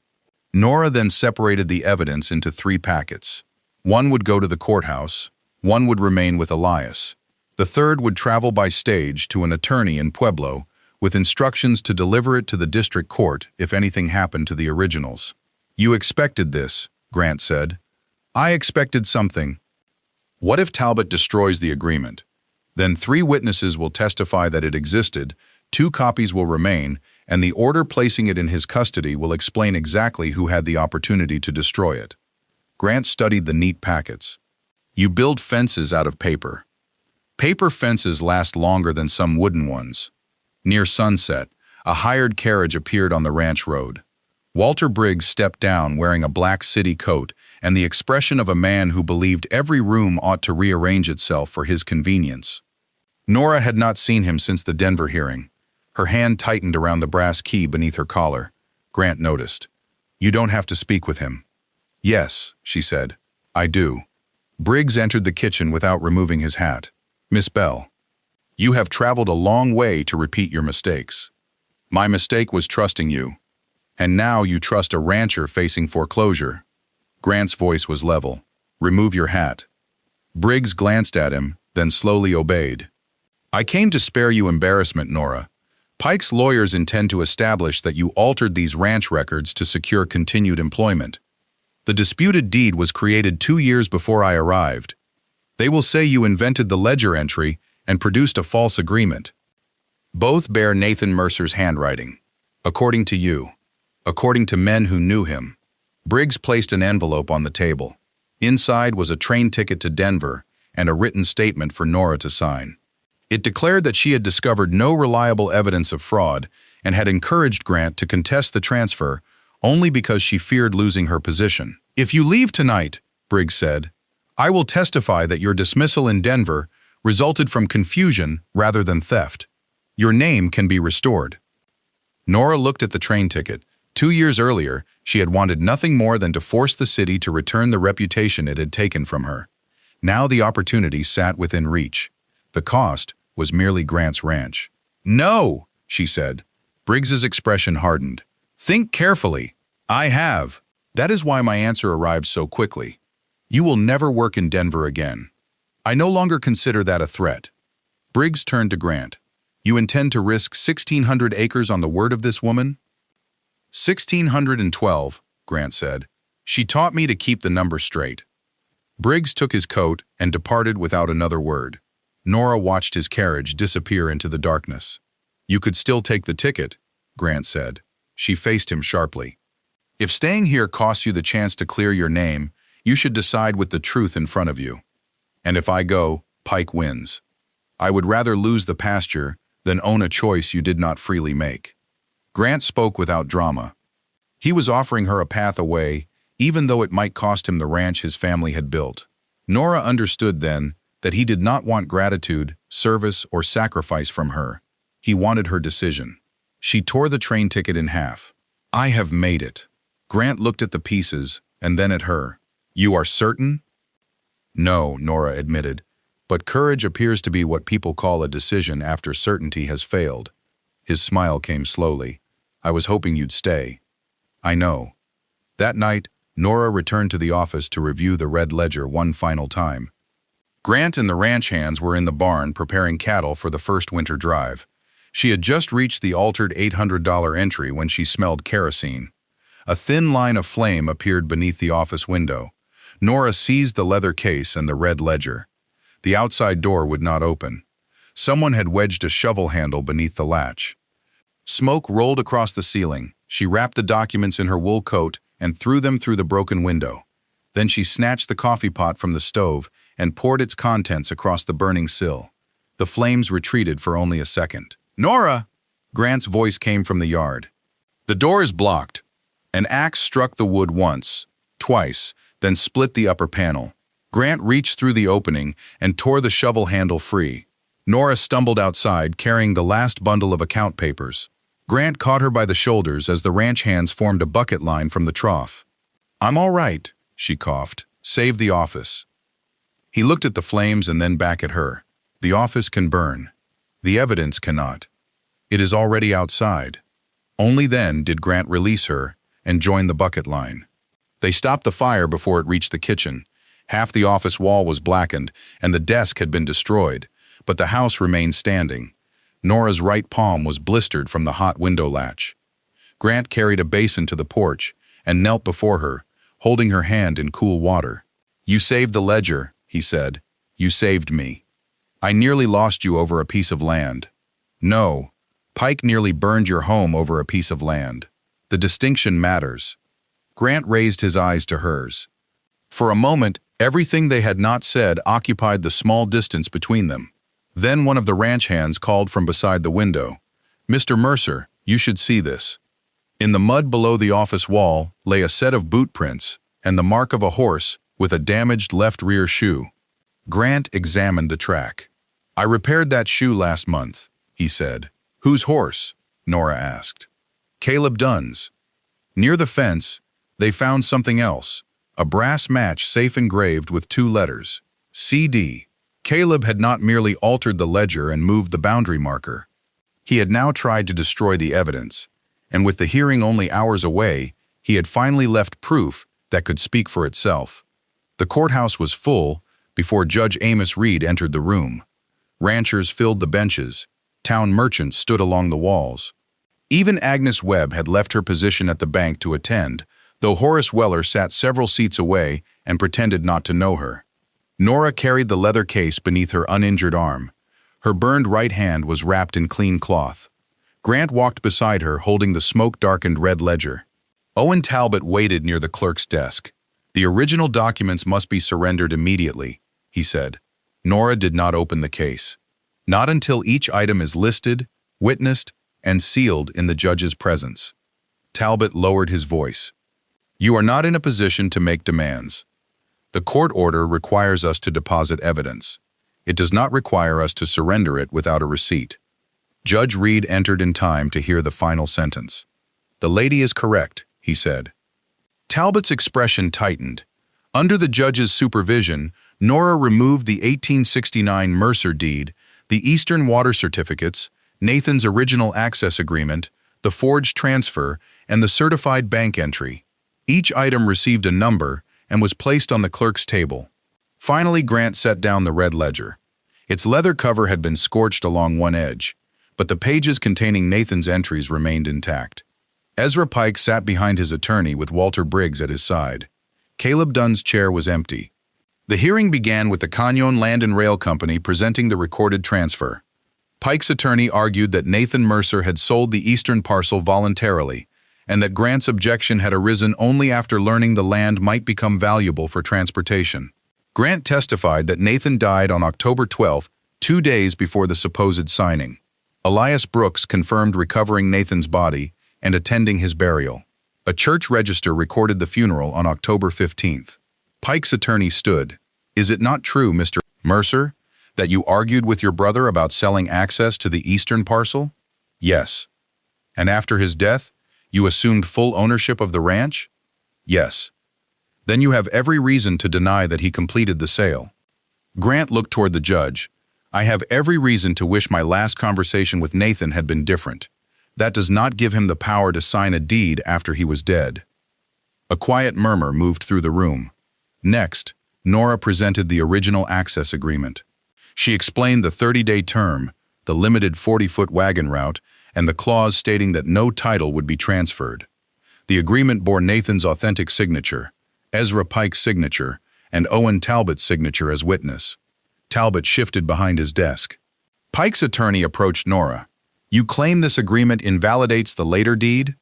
Nora then separated the evidence into 3 packets. One would go to the courthouse, one would remain with Elias. The third would travel by stage to an attorney in Pueblo, with instructions to deliver it to the district court if anything happened to the originals. "You expected this," Grant said. "I expected something. What if Talbot destroys the agreement? Then 3 witnesses will testify that it existed, 2 copies will remain, and the order placing it in his custody will explain exactly who had the opportunity to destroy it." Grant studied the neat packets. "You build fences out of paper. Paper fences last longer than some wooden ones." Near sunset, a hired carriage appeared on the ranch road. Walter Briggs stepped down wearing a black city coat and the expression of a man who believed every room ought to rearrange itself for his convenience. Nora had not seen him since the Denver hearing. Her hand tightened around the brass key beneath her collar. Grant noticed. "You don't have to speak with him." "Yes," she said. "I do." Briggs entered the kitchen without removing his hat. "Miss Bell, you have traveled a long way to repeat your mistakes. My mistake was trusting you. And now you trust a rancher facing foreclosure." Grant's voice was level. "Remove your hat." Briggs glanced at him, then slowly obeyed. "I came to spare you embarrassment, Nora. Pike's lawyers intend to establish that you altered these ranch records to secure continued employment. The disputed deed was created 2 years before I arrived. They will say you invented the ledger entry and produced a false agreement. Both bear Nathan Mercer's handwriting. According to you. According to men who knew him." Briggs placed an envelope on the table. Inside was a train ticket to Denver and a written statement for Nora to sign. It declared that she had discovered no reliable evidence of fraud and had encouraged Grant to contest the transfer only because she feared losing her position. "If you leave tonight," Briggs said, "I will testify that your dismissal in Denver resulted from confusion rather than theft. Your name can be restored." Nora looked at the train ticket. 2 years earlier, she had wanted nothing more than to force the city to return the reputation it had taken from her. Now the opportunity sat within reach. The cost was merely Grant's ranch. "No," she said. Briggs's expression hardened. "Think carefully." "I have. That is why my answer arrived so quickly. You will never work in Denver again. I no longer consider that a threat." Briggs turned to Grant. "You intend to risk 1,600 acres on the word of this woman?" 1,612, Grant said. "She taught me to keep the number straight." Briggs took his coat and departed without another word. Nora watched his carriage disappear into the darkness. "You could still take the ticket," Grant said. She faced him sharply. "If staying here costs you the chance to clear your name, you should decide with the truth in front of you. And if I go, Pike wins. I would rather lose the pasture than own a choice you did not freely make. Grant spoke without drama. He was offering her a path away, even though it might cost him the ranch his family had built. Nora understood then that he did not want gratitude, service, or sacrifice from her. He wanted her decision. She tore the train ticket in half. "I have made it." Grant looked at the pieces and then at her. "You are certain?" "No," Nora admitted, "but courage appears to be what people call a decision after certainty has failed." His smile came slowly. "I was hoping you'd stay." "I know." That night, Nora returned to the office to review the red ledger one final time. Grant and the ranch hands were in the barn preparing cattle for the first winter drive. She had just reached the altered $800 entry when she smelled kerosene. A thin line of flame appeared beneath the office window. Nora seized the leather case and the red ledger. The outside door would not open. Someone had wedged a shovel handle beneath the latch. Smoke rolled across the ceiling. She wrapped the documents in her wool coat and threw them through the broken window. Then she snatched the coffee pot from the stove and poured its contents across the burning sill. The flames retreated for only a second. "Nora!" Grant's voice came from the yard. "The door is blocked." An axe struck the wood once, twice, then split the upper panel. Grant reached through the opening and tore the shovel handle free. Nora stumbled outside, carrying the last bundle of account papers. Grant caught her by the shoulders as the ranch hands formed a bucket line from the trough. "I'm all right," she coughed. "Save the office." He looked at the flames and then back at her. "The office can burn. The evidence cannot. It is already outside." Only then did Grant release her and join the bucket line. They stopped the fire before it reached the kitchen. Half the office wall was blackened and the desk had been destroyed, but the house remained standing. Nora's right palm was blistered from the hot window latch. Grant carried a basin to the porch and knelt before her, holding her hand in cool water. "You saved the ledger," he said. "You saved me. I nearly lost you over a piece of land." "No, Pike nearly burned your home over a piece of land. The distinction matters." Grant raised his eyes to hers. For a moment, everything they had not said occupied the small distance between them. Then one of the ranch hands called from beside the window. "Mr. Mercer, you should see this." In the mud below the office wall lay a set of boot prints and the mark of a horse with a damaged left rear shoe. Grant examined the track. "I repaired that shoe last month," he said. "Whose horse?" Nora asked. "Caleb Dunn's." Near the fence, they found something else, a brass match safe engraved with 2 letters, CD. Caleb had not merely altered the ledger and moved the boundary marker. He had now tried to destroy the evidence, and with the hearing only hours away, he had finally left proof that could speak for itself. The courthouse was full before Judge Amos Reed entered the room. Ranchers filled the benches. Town merchants stood along the walls. Even Agnes Webb had left her position at the bank to attend, though Horace Weller sat several seats away and pretended not to know her. Nora carried the leather case beneath her uninjured arm. Her burned right hand was wrapped in clean cloth. Grant walked beside her, holding the smoke-darkened red ledger. Owen Talbot waited near the clerk's desk. "The original documents must be surrendered immediately," he said. Nora did not open the case. "Not until each item is listed, witnessed, and sealed in the judge's presence." Talbot lowered his voice. "You are not in a position to make demands. The court order requires us to deposit evidence. It does not require us to surrender it without a receipt." Judge Reed entered in time to hear the final sentence. "The lady is correct," he said. Talbot's expression tightened. Under the judge's supervision, Nora removed the 1869 Mercer deed, the Eastern Water Certificates, Nathan's original access agreement, the forged transfer, and the certified bank entry. Each item received a number and was placed on the clerk's table. Finally, Grant set down the red ledger. Its leather cover had been scorched along one edge, but the pages containing Nathan's entries remained intact. Ezra Pike sat behind his attorney with Walter Briggs at his side. Caleb Dunn's chair was empty. The hearing began with the Canyon Land and Rail Company presenting the recorded transfer. Pike's attorney argued that Nathan Mercer had sold the eastern parcel voluntarily, and that Grant's objection had arisen only after learning the land might become valuable for transportation. Grant testified that Nathan died on October 12, 2 days before the supposed signing. Elias Brooks confirmed recovering Nathan's body and attending his burial. A church register recorded the funeral on October 15th. Pike's attorney stood. "Is it not true, Mr. Mercer, that you argued with your brother about selling access to the eastern parcel?" "Yes." "And after his death, you assumed full ownership of the ranch?" "Yes." "Then you have every reason to deny that he completed the sale." Grant looked toward the judge. "I have every reason to wish my last conversation with Nathan had been different. That does not give him the power to sign a deed after he was dead." A quiet murmur moved through the room. Next, Nora presented the original access agreement. She explained the 30-day term, the limited 40-foot wagon route, and the clause stating that no title would be transferred. The agreement bore Nathan's authentic signature, Ezra Pike's signature, and Owen Talbot's signature as witness. Talbot shifted behind his desk. Pike's attorney approached Nora. "You claim this agreement invalidates the later deed?"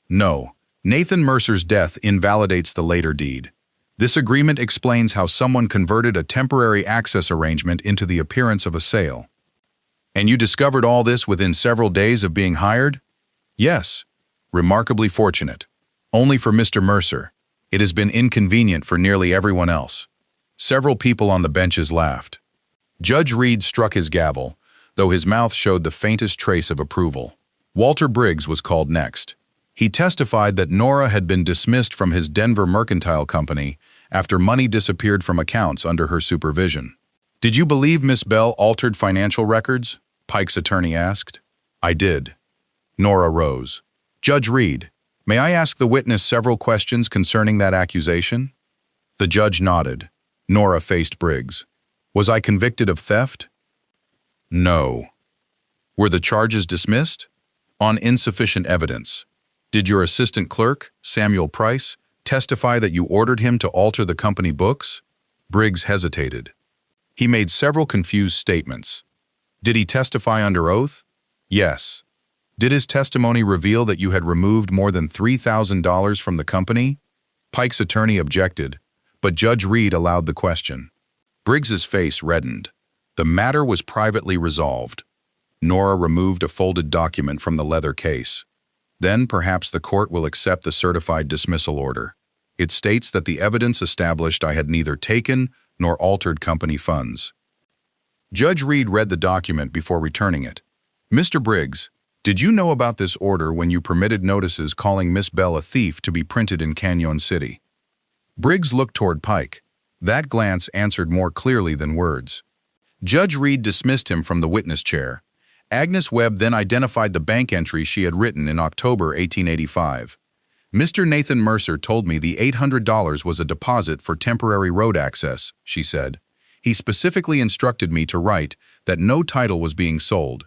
"No. Nathan Mercer's death invalidates the later deed. This agreement explains how someone converted a temporary access arrangement into the appearance of a sale." "And you discovered all this within several days of being hired?" "Yes. Remarkably fortunate. Only for Mr. Mercer. It has been inconvenient for nearly everyone else." Several people on the benches laughed. Judge Reed struck his gavel, though his mouth showed the faintest trace of approval. Walter Briggs was called next. He testified that Nora had been dismissed from his Denver Mercantile Company after money disappeared from accounts under her supervision. "Did you believe Miss Bell altered financial records?" Pike's attorney asked. "I did." Nora rose. "Judge Reed, may I ask the witness several questions concerning that accusation?" The judge nodded. Nora faced Briggs. "Was I convicted of theft?" "No." "Were the charges dismissed?" "On insufficient evidence." "Did your assistant clerk, Samuel Price, testify that you ordered him to alter the company books?" Briggs hesitated. "He made several confused statements." "Did he testify under oath?" "Yes." "Did his testimony reveal that you had removed more than $3,000 from the company?" Pike's attorney objected, but Judge Reed allowed the question. Briggs's face reddened. The matter was privately resolved. Nora removed a folded document from the leather case. "Then perhaps the court will accept the certified dismissal order. It states that the evidence established I had neither taken nor altered company funds." Judge Reed read the document before returning it. "Mr. Briggs, did you know about this order when you permitted notices calling Miss Bell a thief to be printed in Canyon City?" Briggs looked toward Pike. That glance answered more clearly than words. Judge Reed dismissed him from the witness chair. Agnes Webb then identified the bank entry she had written in October 1885. "Mr. Nathan Mercer told me the $800 was a deposit for temporary road access," she said. "He specifically instructed me to write that no title was being sold."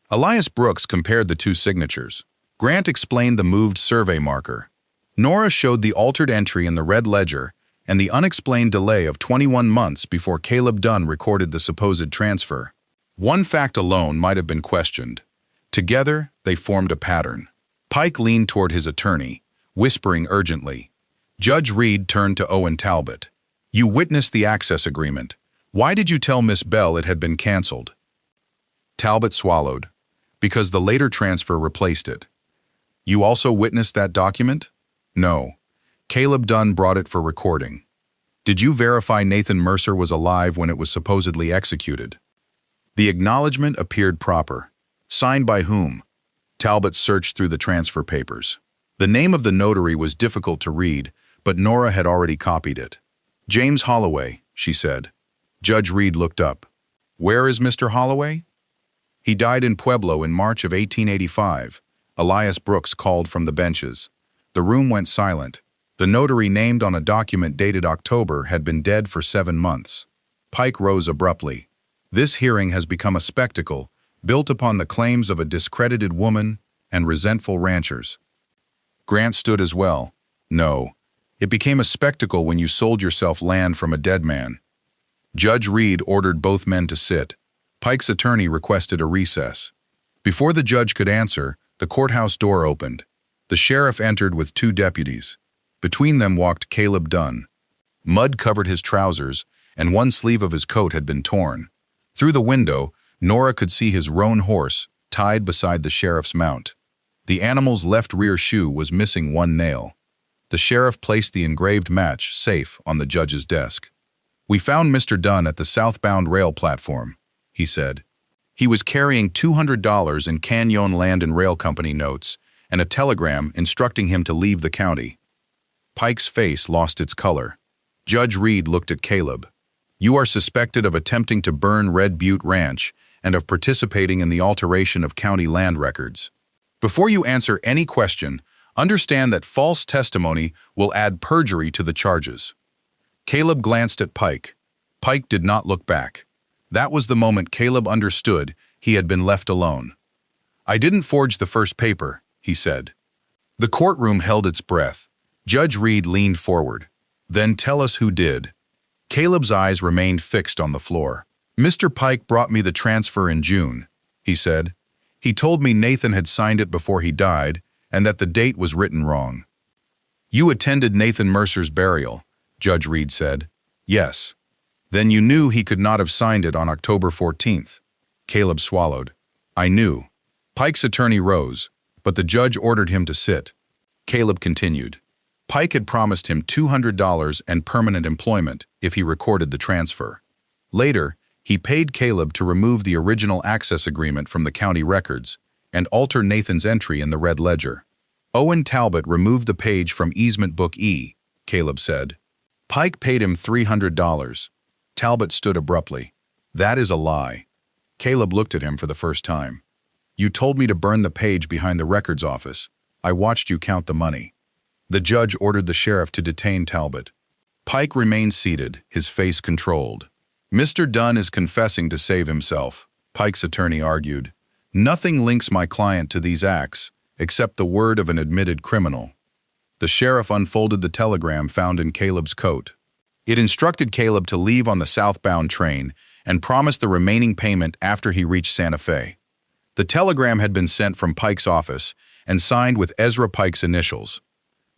Elias Brooks compared the two signatures. Grant explained the moved survey marker. Nora showed the altered entry in the red ledger and the unexplained delay of 21 months before Caleb Dunn recorded the supposed transfer. One fact alone might have been questioned. Together, they formed a pattern. Pike leaned toward his attorney, whispering urgently. Judge Reed turned to Owen Talbot. "You witnessed the access agreement. Why did you tell Miss Bell it had been canceled?" Talbot swallowed. "Because the later transfer replaced it." "You also witnessed that document?" "No. Caleb Dunn brought it for recording." "Did you verify Nathan Mercer was alive when it was supposedly executed?" The acknowledgement appeared proper. "Signed by whom?" Talbot searched through the transfer papers. The name of the notary was difficult to read, but Nora had already copied it. "James Holloway," she said. Judge Reed looked up. "Where is Mr. Holloway?" "He died in Pueblo in March of 1885. Elias Brooks called from the benches. The room went silent. The notary named on a document dated October had been dead for 7 months. Pike rose abruptly. "This hearing has become a spectacle, built upon the claims of a discredited woman and resentful ranchers." Grant stood as well. "No. It became a spectacle when you sold yourself land from a dead man." Judge Reed ordered both men to sit. Pike's attorney requested a recess. Before the judge could answer, the courthouse door opened. The sheriff entered with 2 deputies. Between them walked Caleb Dunn. Mud covered his trousers, and one sleeve of his coat had been torn. Through the window, Nora could see his roan horse tied beside the sheriff's mount. The animal's left rear shoe was missing one nail. The sheriff placed the engraved match safe on the judge's desk. "We found Mr. Dunn at the southbound rail platform," he said. He was carrying $200 in Canyon Land and Rail Company notes and a telegram instructing him to leave the county. Pike's face lost its color. Judge Reed looked at Caleb. "You are suspected of attempting to burn Red Butte Ranch and of participating in the alteration of county land records. Before you answer any question, understand that false testimony will add perjury to the charges." Caleb glanced at Pike. Pike did not look back. That was the moment Caleb understood he had been left alone. "I didn't forge the first paper," he said. The courtroom held its breath. Judge Reed leaned forward. "Then tell us who did." Caleb's eyes remained fixed on the floor. "Mr. Pike brought me the transfer in June," he said. "He told me Nathan had signed it before he died and that the date was written wrong." "You attended Nathan Mercer's burial," Judge Reed said. "Yes." "Then you knew he could not have signed it on October 14th. Caleb swallowed. "I knew." Pike's attorney rose, but the judge ordered him to sit. Caleb continued. Pike had promised him $200 and permanent employment if he recorded the transfer. Later, he paid Caleb to remove the original access agreement from the county records and alter Nathan's entry in the red ledger. "Owen Talbot removed the page from Easement Book E," Caleb said. Pike paid him $300. Talbot stood abruptly. "That is a lie." Caleb looked at him for the first time. "You told me to burn the page behind the records office. I watched you count the money." The judge ordered the sheriff to detain Talbot. Pike remained seated, his face controlled. "Mr. Dunn is confessing to save himself," Pike's attorney argued. "Nothing links my client to these acts, except the word of an admitted criminal." The sheriff unfolded the telegram found in Caleb's coat. It instructed Caleb to leave on the southbound train and promised the remaining payment after he reached Santa Fe. The telegram had been sent from Pike's office and signed with Ezra Pike's initials.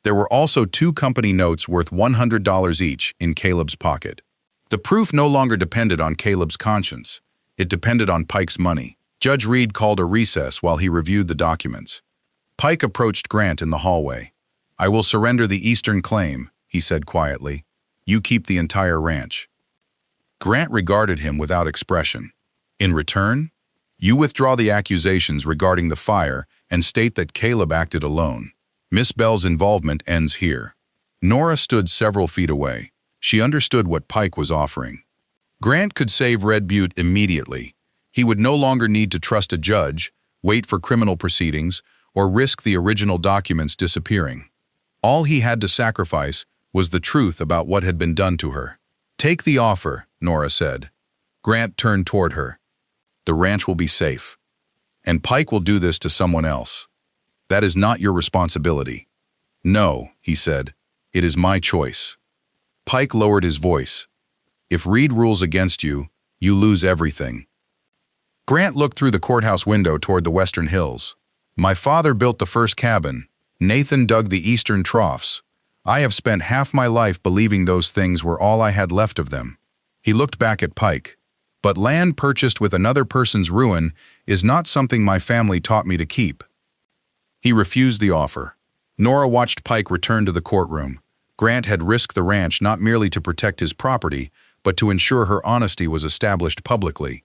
There were also 2 company notes worth $100 each in Caleb's pocket. The proof no longer depended on Caleb's conscience. It depended on Pike's money. Judge Reed called a recess while he reviewed the documents. Pike approached Grant in the hallway. "I will surrender the eastern claim," he said quietly. "You keep the entire ranch." Grant regarded him without expression. "In return, you withdraw the accusations regarding the fire and state that Caleb acted alone. Miss Bell's involvement ends here." Nora stood several feet away. She understood what Pike was offering. Grant could save Red Butte immediately. He would no longer need to trust a judge, wait for criminal proceedings, or risk the original documents disappearing. All he had to sacrifice was the truth about what had been done to her. "Take the offer," Nora said. Grant turned toward her. "The ranch will be safe. And Pike will do this to someone else. That is not your responsibility." "No," he said. "It is my choice." Pike lowered his voice. "If Reed rules against you, you lose everything." Grant looked through the courthouse window toward the western hills. "My father built the first cabin. Nathan dug the eastern troughs. I have spent half my life believing those things were all I had left of them." He looked back at Pike. "But land purchased with another person's ruin is not something my family taught me to keep." He refused the offer. Nora watched Pike return to the courtroom. Grant had risked the ranch not merely to protect his property, but to ensure her honesty was established publicly.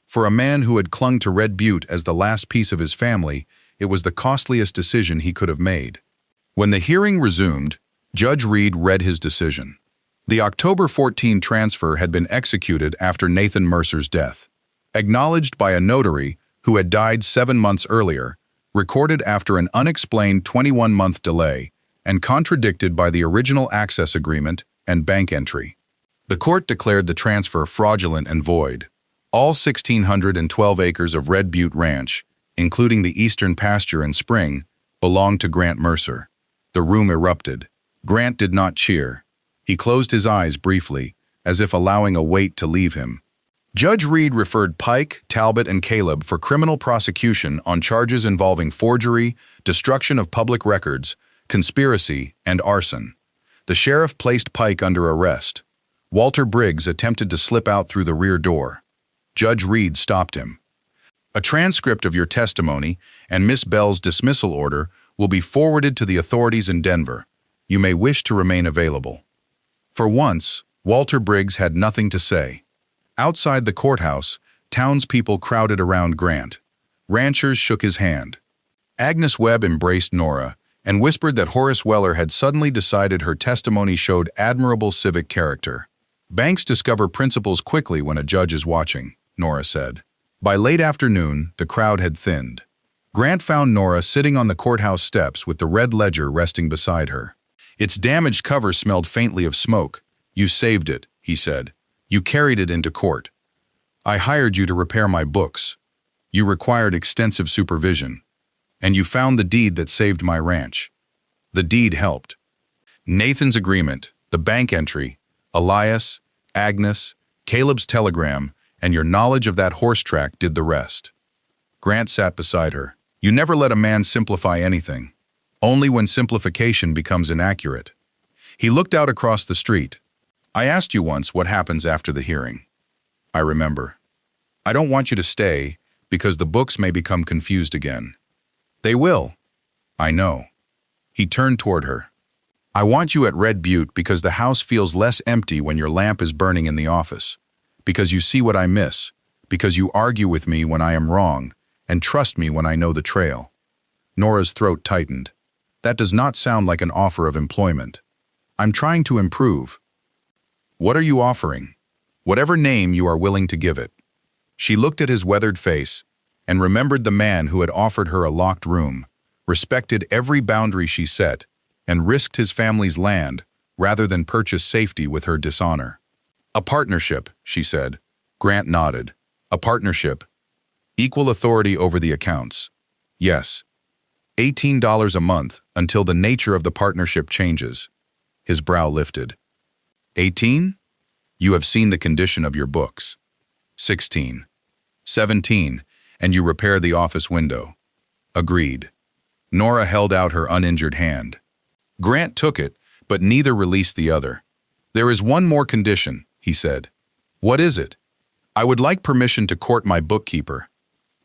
For a man who had clung to Red Butte as the last piece of his family, it was the costliest decision he could have made. When the hearing resumed, Judge Reed read his decision. The October 14 transfer had been executed after Nathan Mercer's death. Acknowledged by a notary who had died 7 months earlier, recorded after an unexplained 21-month delay, and contradicted by the original access agreement and bank entry. The court declared the transfer fraudulent and void. All 1,612 acres of Red Butte Ranch, including the eastern pasture and spring, belonged to Grant Mercer. The room erupted. Grant did not cheer. He closed his eyes briefly, as if allowing a weight to leave him. Judge Reed referred Pike, Talbot, and Caleb for criminal prosecution on charges involving forgery, destruction of public records, conspiracy, and arson. The sheriff placed Pike under arrest. Walter Briggs attempted to slip out through the rear door. Judge Reed stopped him. A transcript of your testimony and Miss Bell's dismissal order will be forwarded to the authorities in Denver. You may wish to remain available." For once, Walter Briggs had nothing to say. Outside the courthouse, townspeople crowded around Grant. Ranchers shook his hand. Agnes Webb embraced Nora and whispered that Horace Weller had suddenly decided her testimony showed admirable civic character. "Banks discover principles quickly when a judge is watching," Nora said. By late afternoon, the crowd had thinned. Grant found Nora sitting on the courthouse steps with the red ledger resting beside her. Its damaged cover smelled faintly of smoke. "You saved it," he said. "You carried it into court. I hired you to repair my books. You required extensive supervision. And you found the deed that saved my ranch. The deed helped. Nathan's agreement, the bank entry, Elias, Agnes, Caleb's telegram, and your knowledge of that horse track did the rest." Grant sat beside her. "You never let a man simplify anything. Only when simplification becomes inaccurate." He looked out across the street. "I asked you once what happens after the hearing." "I remember. I don't want you to stay because the books may become confused again." "They will." "I know." He turned toward her. "I want you at Red Butte because the house feels less empty when your lamp is burning in the office. Because you see what I miss. Because you argue with me when I am wrong and trust me when I know the trail." Nora's throat tightened. "That does not sound like an offer of employment. I'm trying to improve." "What are you offering?" "Whatever name you are willing to give it." She looked at his weathered face and remembered the man who had offered her a locked room, respected every boundary she set, and risked his family's land rather than purchase safety with her dishonor. "A partnership," she said. Grant nodded. "A partnership. Equal authority over the accounts." "Yes. $18 a month until the nature of the partnership changes." His brow lifted. 18? You have seen the condition of your books. 16. 17, and you repair the office window. Agreed. Nora held out her uninjured hand. Grant took it, but neither released the other. "There is one more condition," he said. "What is it?" "I would like permission to court my bookkeeper."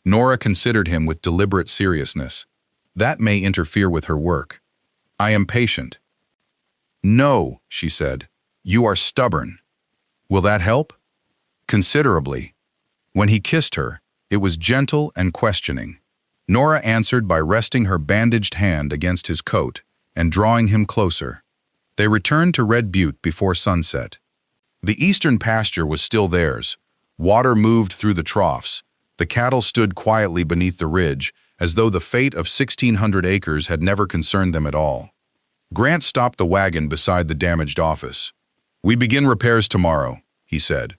Nora considered him with deliberate seriousness. "That may interfere with her work." "I am patient." "No," she said. "You are stubborn." "Will that help?" "Considerably." When he kissed her, it was gentle and questioning. Nora answered by resting her bandaged hand against his coat and drawing him closer. They returned to Red Butte before sunset. The eastern pasture was still theirs. Water moved through the troughs. The cattle stood quietly beneath the ridge, as though the fate of 1,600 acres had never concerned them at all. Grant stopped the wagon beside the damaged office. "We begin repairs tomorrow," he said.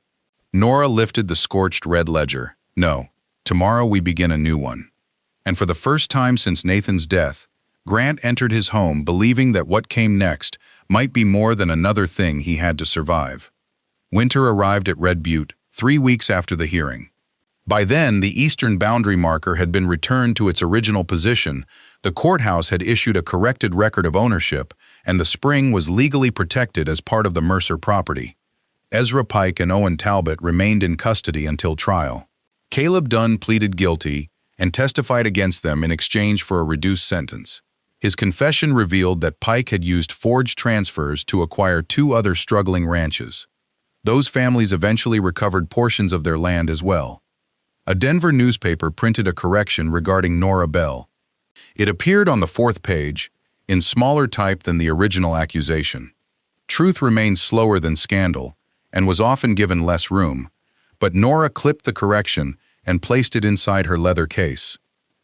Nora lifted the scorched red ledger. "No, tomorrow we begin a new one." And for the first time since Nathan's death, Grant entered his home believing that what came next might be more than another thing he had to survive. Winter arrived at Red Butte 3 weeks after the hearing. By then, the eastern boundary marker had been returned to its original position, the courthouse had issued a corrected record of ownership, and the spring was legally protected as part of the Mercer property. Ezra Pike and Owen Talbot remained in custody until trial. Caleb Dunn pleaded guilty and testified against them in exchange for a reduced sentence. His confession revealed that Pike had used forged transfers to acquire 2 other struggling ranches. Those families eventually recovered portions of their land as well. A Denver newspaper printed a correction regarding Nora Bell. It appeared on the 4th page, in smaller type than the original accusation. Truth remained slower than scandal, and was often given less room, but Nora clipped the correction and placed it inside her leather case.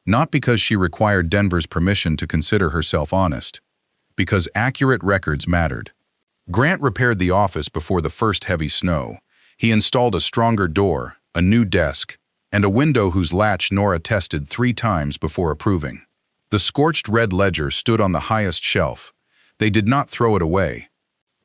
Not because she required Denver's permission to consider herself honest, because accurate records mattered. Grant repaired the office before the first heavy snow. He installed a stronger door, a new desk, and a window whose latch Nora tested 3 times before approving. The scorched red ledger stood on the highest shelf. They did not throw it away.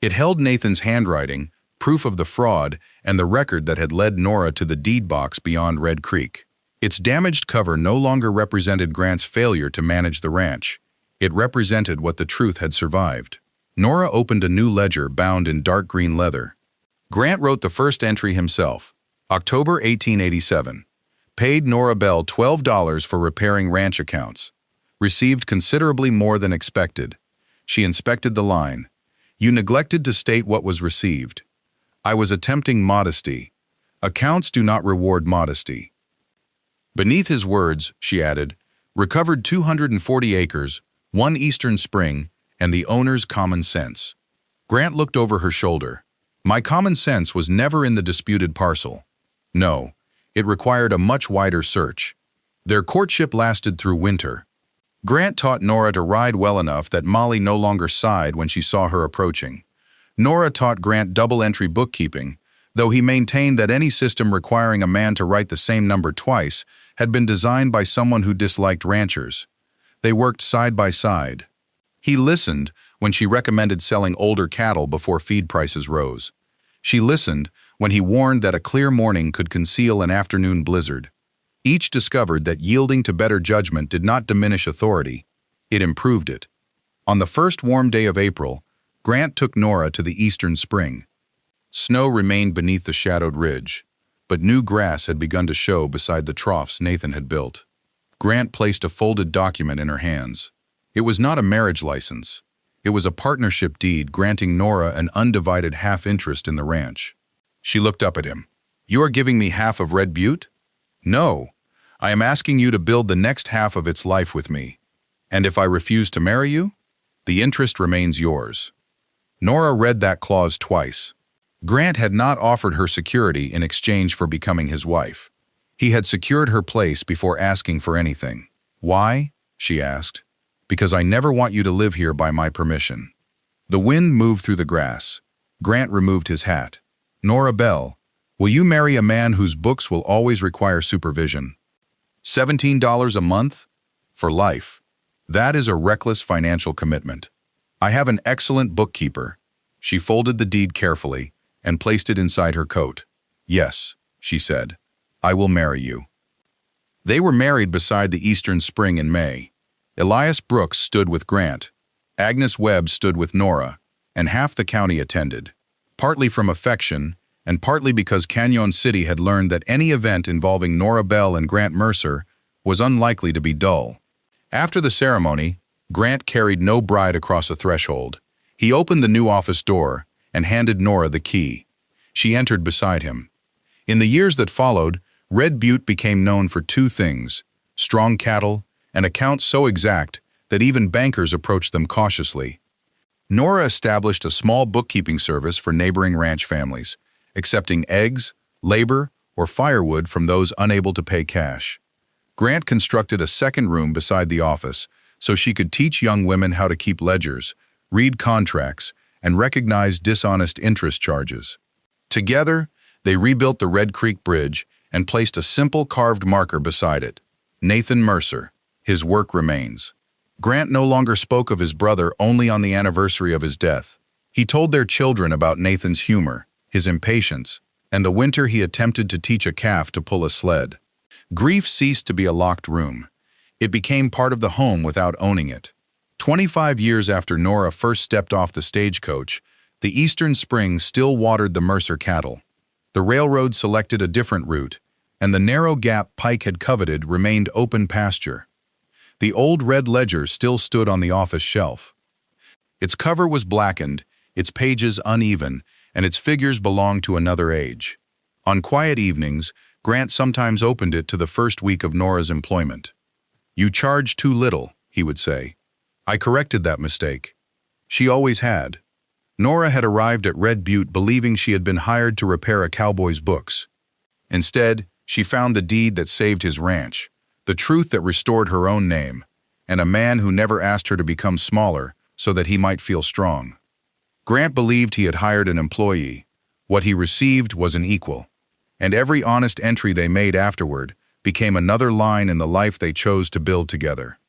It held Nathan's handwriting, proof of the fraud, and the record that had led Nora to the deed box beyond Red Creek. Its damaged cover no longer represented Grant's failure to manage the ranch. It represented what the truth had survived. Nora opened a new ledger bound in dark green leather. Grant wrote the first entry himself, October 1887. Paid Nora Bell $12 for repairing ranch accounts. Received considerably more than expected. She inspected the line. You neglected to state what was received. I was attempting modesty. Accounts do not reward modesty. Beneath his words, she added, recovered 240 acres, one eastern spring, and the owner's common sense. Grant looked over her shoulder. My common sense was never in the disputed parcel. No, it required a much wider search. Their courtship lasted through winter. Grant taught Nora to ride well enough that Molly no longer sighed when she saw her approaching. Nora taught Grant double-entry bookkeeping, though he maintained that any system requiring a man to write the same number twice had been designed by someone who disliked ranchers. They worked side by side. He listened when she recommended selling older cattle before feed prices rose. She listened when he warned that a clear morning could conceal an afternoon blizzard. Each discovered that yielding to better judgment did not diminish authority, it improved it. On the first warm day of April, Grant took Nora to the eastern spring. Snow remained beneath the shadowed ridge, but new grass had begun to show beside the troughs Nathan had built. Grant placed a folded document in her hands. It was not a marriage license. It was a partnership deed granting Nora an undivided half-interest in the ranch. She looked up at him. You are giving me half of Red Butte? No. I am asking you to build the next half of its life with me. And if I refuse to marry you, the interest remains yours. Nora read that clause twice. Grant had not offered her security in exchange for becoming his wife. He had secured her place before asking for anything. Why? She asked. Because I never want you to live here by my permission. The wind moved through the grass. Grant removed his hat. Nora Bell, will you marry a man whose books will always require supervision? $17 a month? For life. That is a reckless financial commitment. I have an excellent bookkeeper. She folded the deed carefully and placed it inside her coat. Yes, she said, I will marry you. They were married beside the eastern spring in May. Elias Brooks stood with Grant. Agnes Webb stood with Nora, and half the county attended, partly from affection and partly because Canyon City had learned that any event involving Nora Bell and Grant Mercer was unlikely to be dull. After the ceremony, Grant carried no bride across a threshold. He opened the new office door and handed Nora the key. She entered beside him. In the years that followed, Red Butte became known for two things: strong cattle and accounts so exact that even bankers approached them cautiously. Nora established a small bookkeeping service for neighboring ranch families, accepting eggs, labor, or firewood from those unable to pay cash. Grant constructed a second room beside the office so she could teach young women how to keep ledgers, read contracts, and recognize dishonest interest charges. Together, they rebuilt the Red Creek Bridge and placed a simple carved marker beside it. Nathan Mercer. His work remains. Grant no longer spoke of his brother only on the anniversary of his death. He told their children about Nathan's humor, his impatience, and the winter he attempted to teach a calf to pull a sled. Grief ceased to be a locked room. It became part of the home without owning it. 25 years after Nora first stepped off the stagecoach, the eastern spring still watered the Mercer cattle. The railroad selected a different route, and the narrow gap Pike had coveted remained open pasture. The old red ledger still stood on the office shelf. Its cover was blackened, its pages uneven, and its figures belonged to another age. On quiet evenings, Grant sometimes opened it to the first week of Nora's employment. You charge too little, he would say. I corrected that mistake. She always had. Nora had arrived at Red Butte believing she had been hired to repair a cowboy's books. Instead, she found the deed that saved his ranch, the truth that restored her own name, and a man who never asked her to become smaller so that he might feel strong. Grant believed he had hired an employee. What he received was an equal, and every honest entry they made afterward became another line in the life they chose to build together.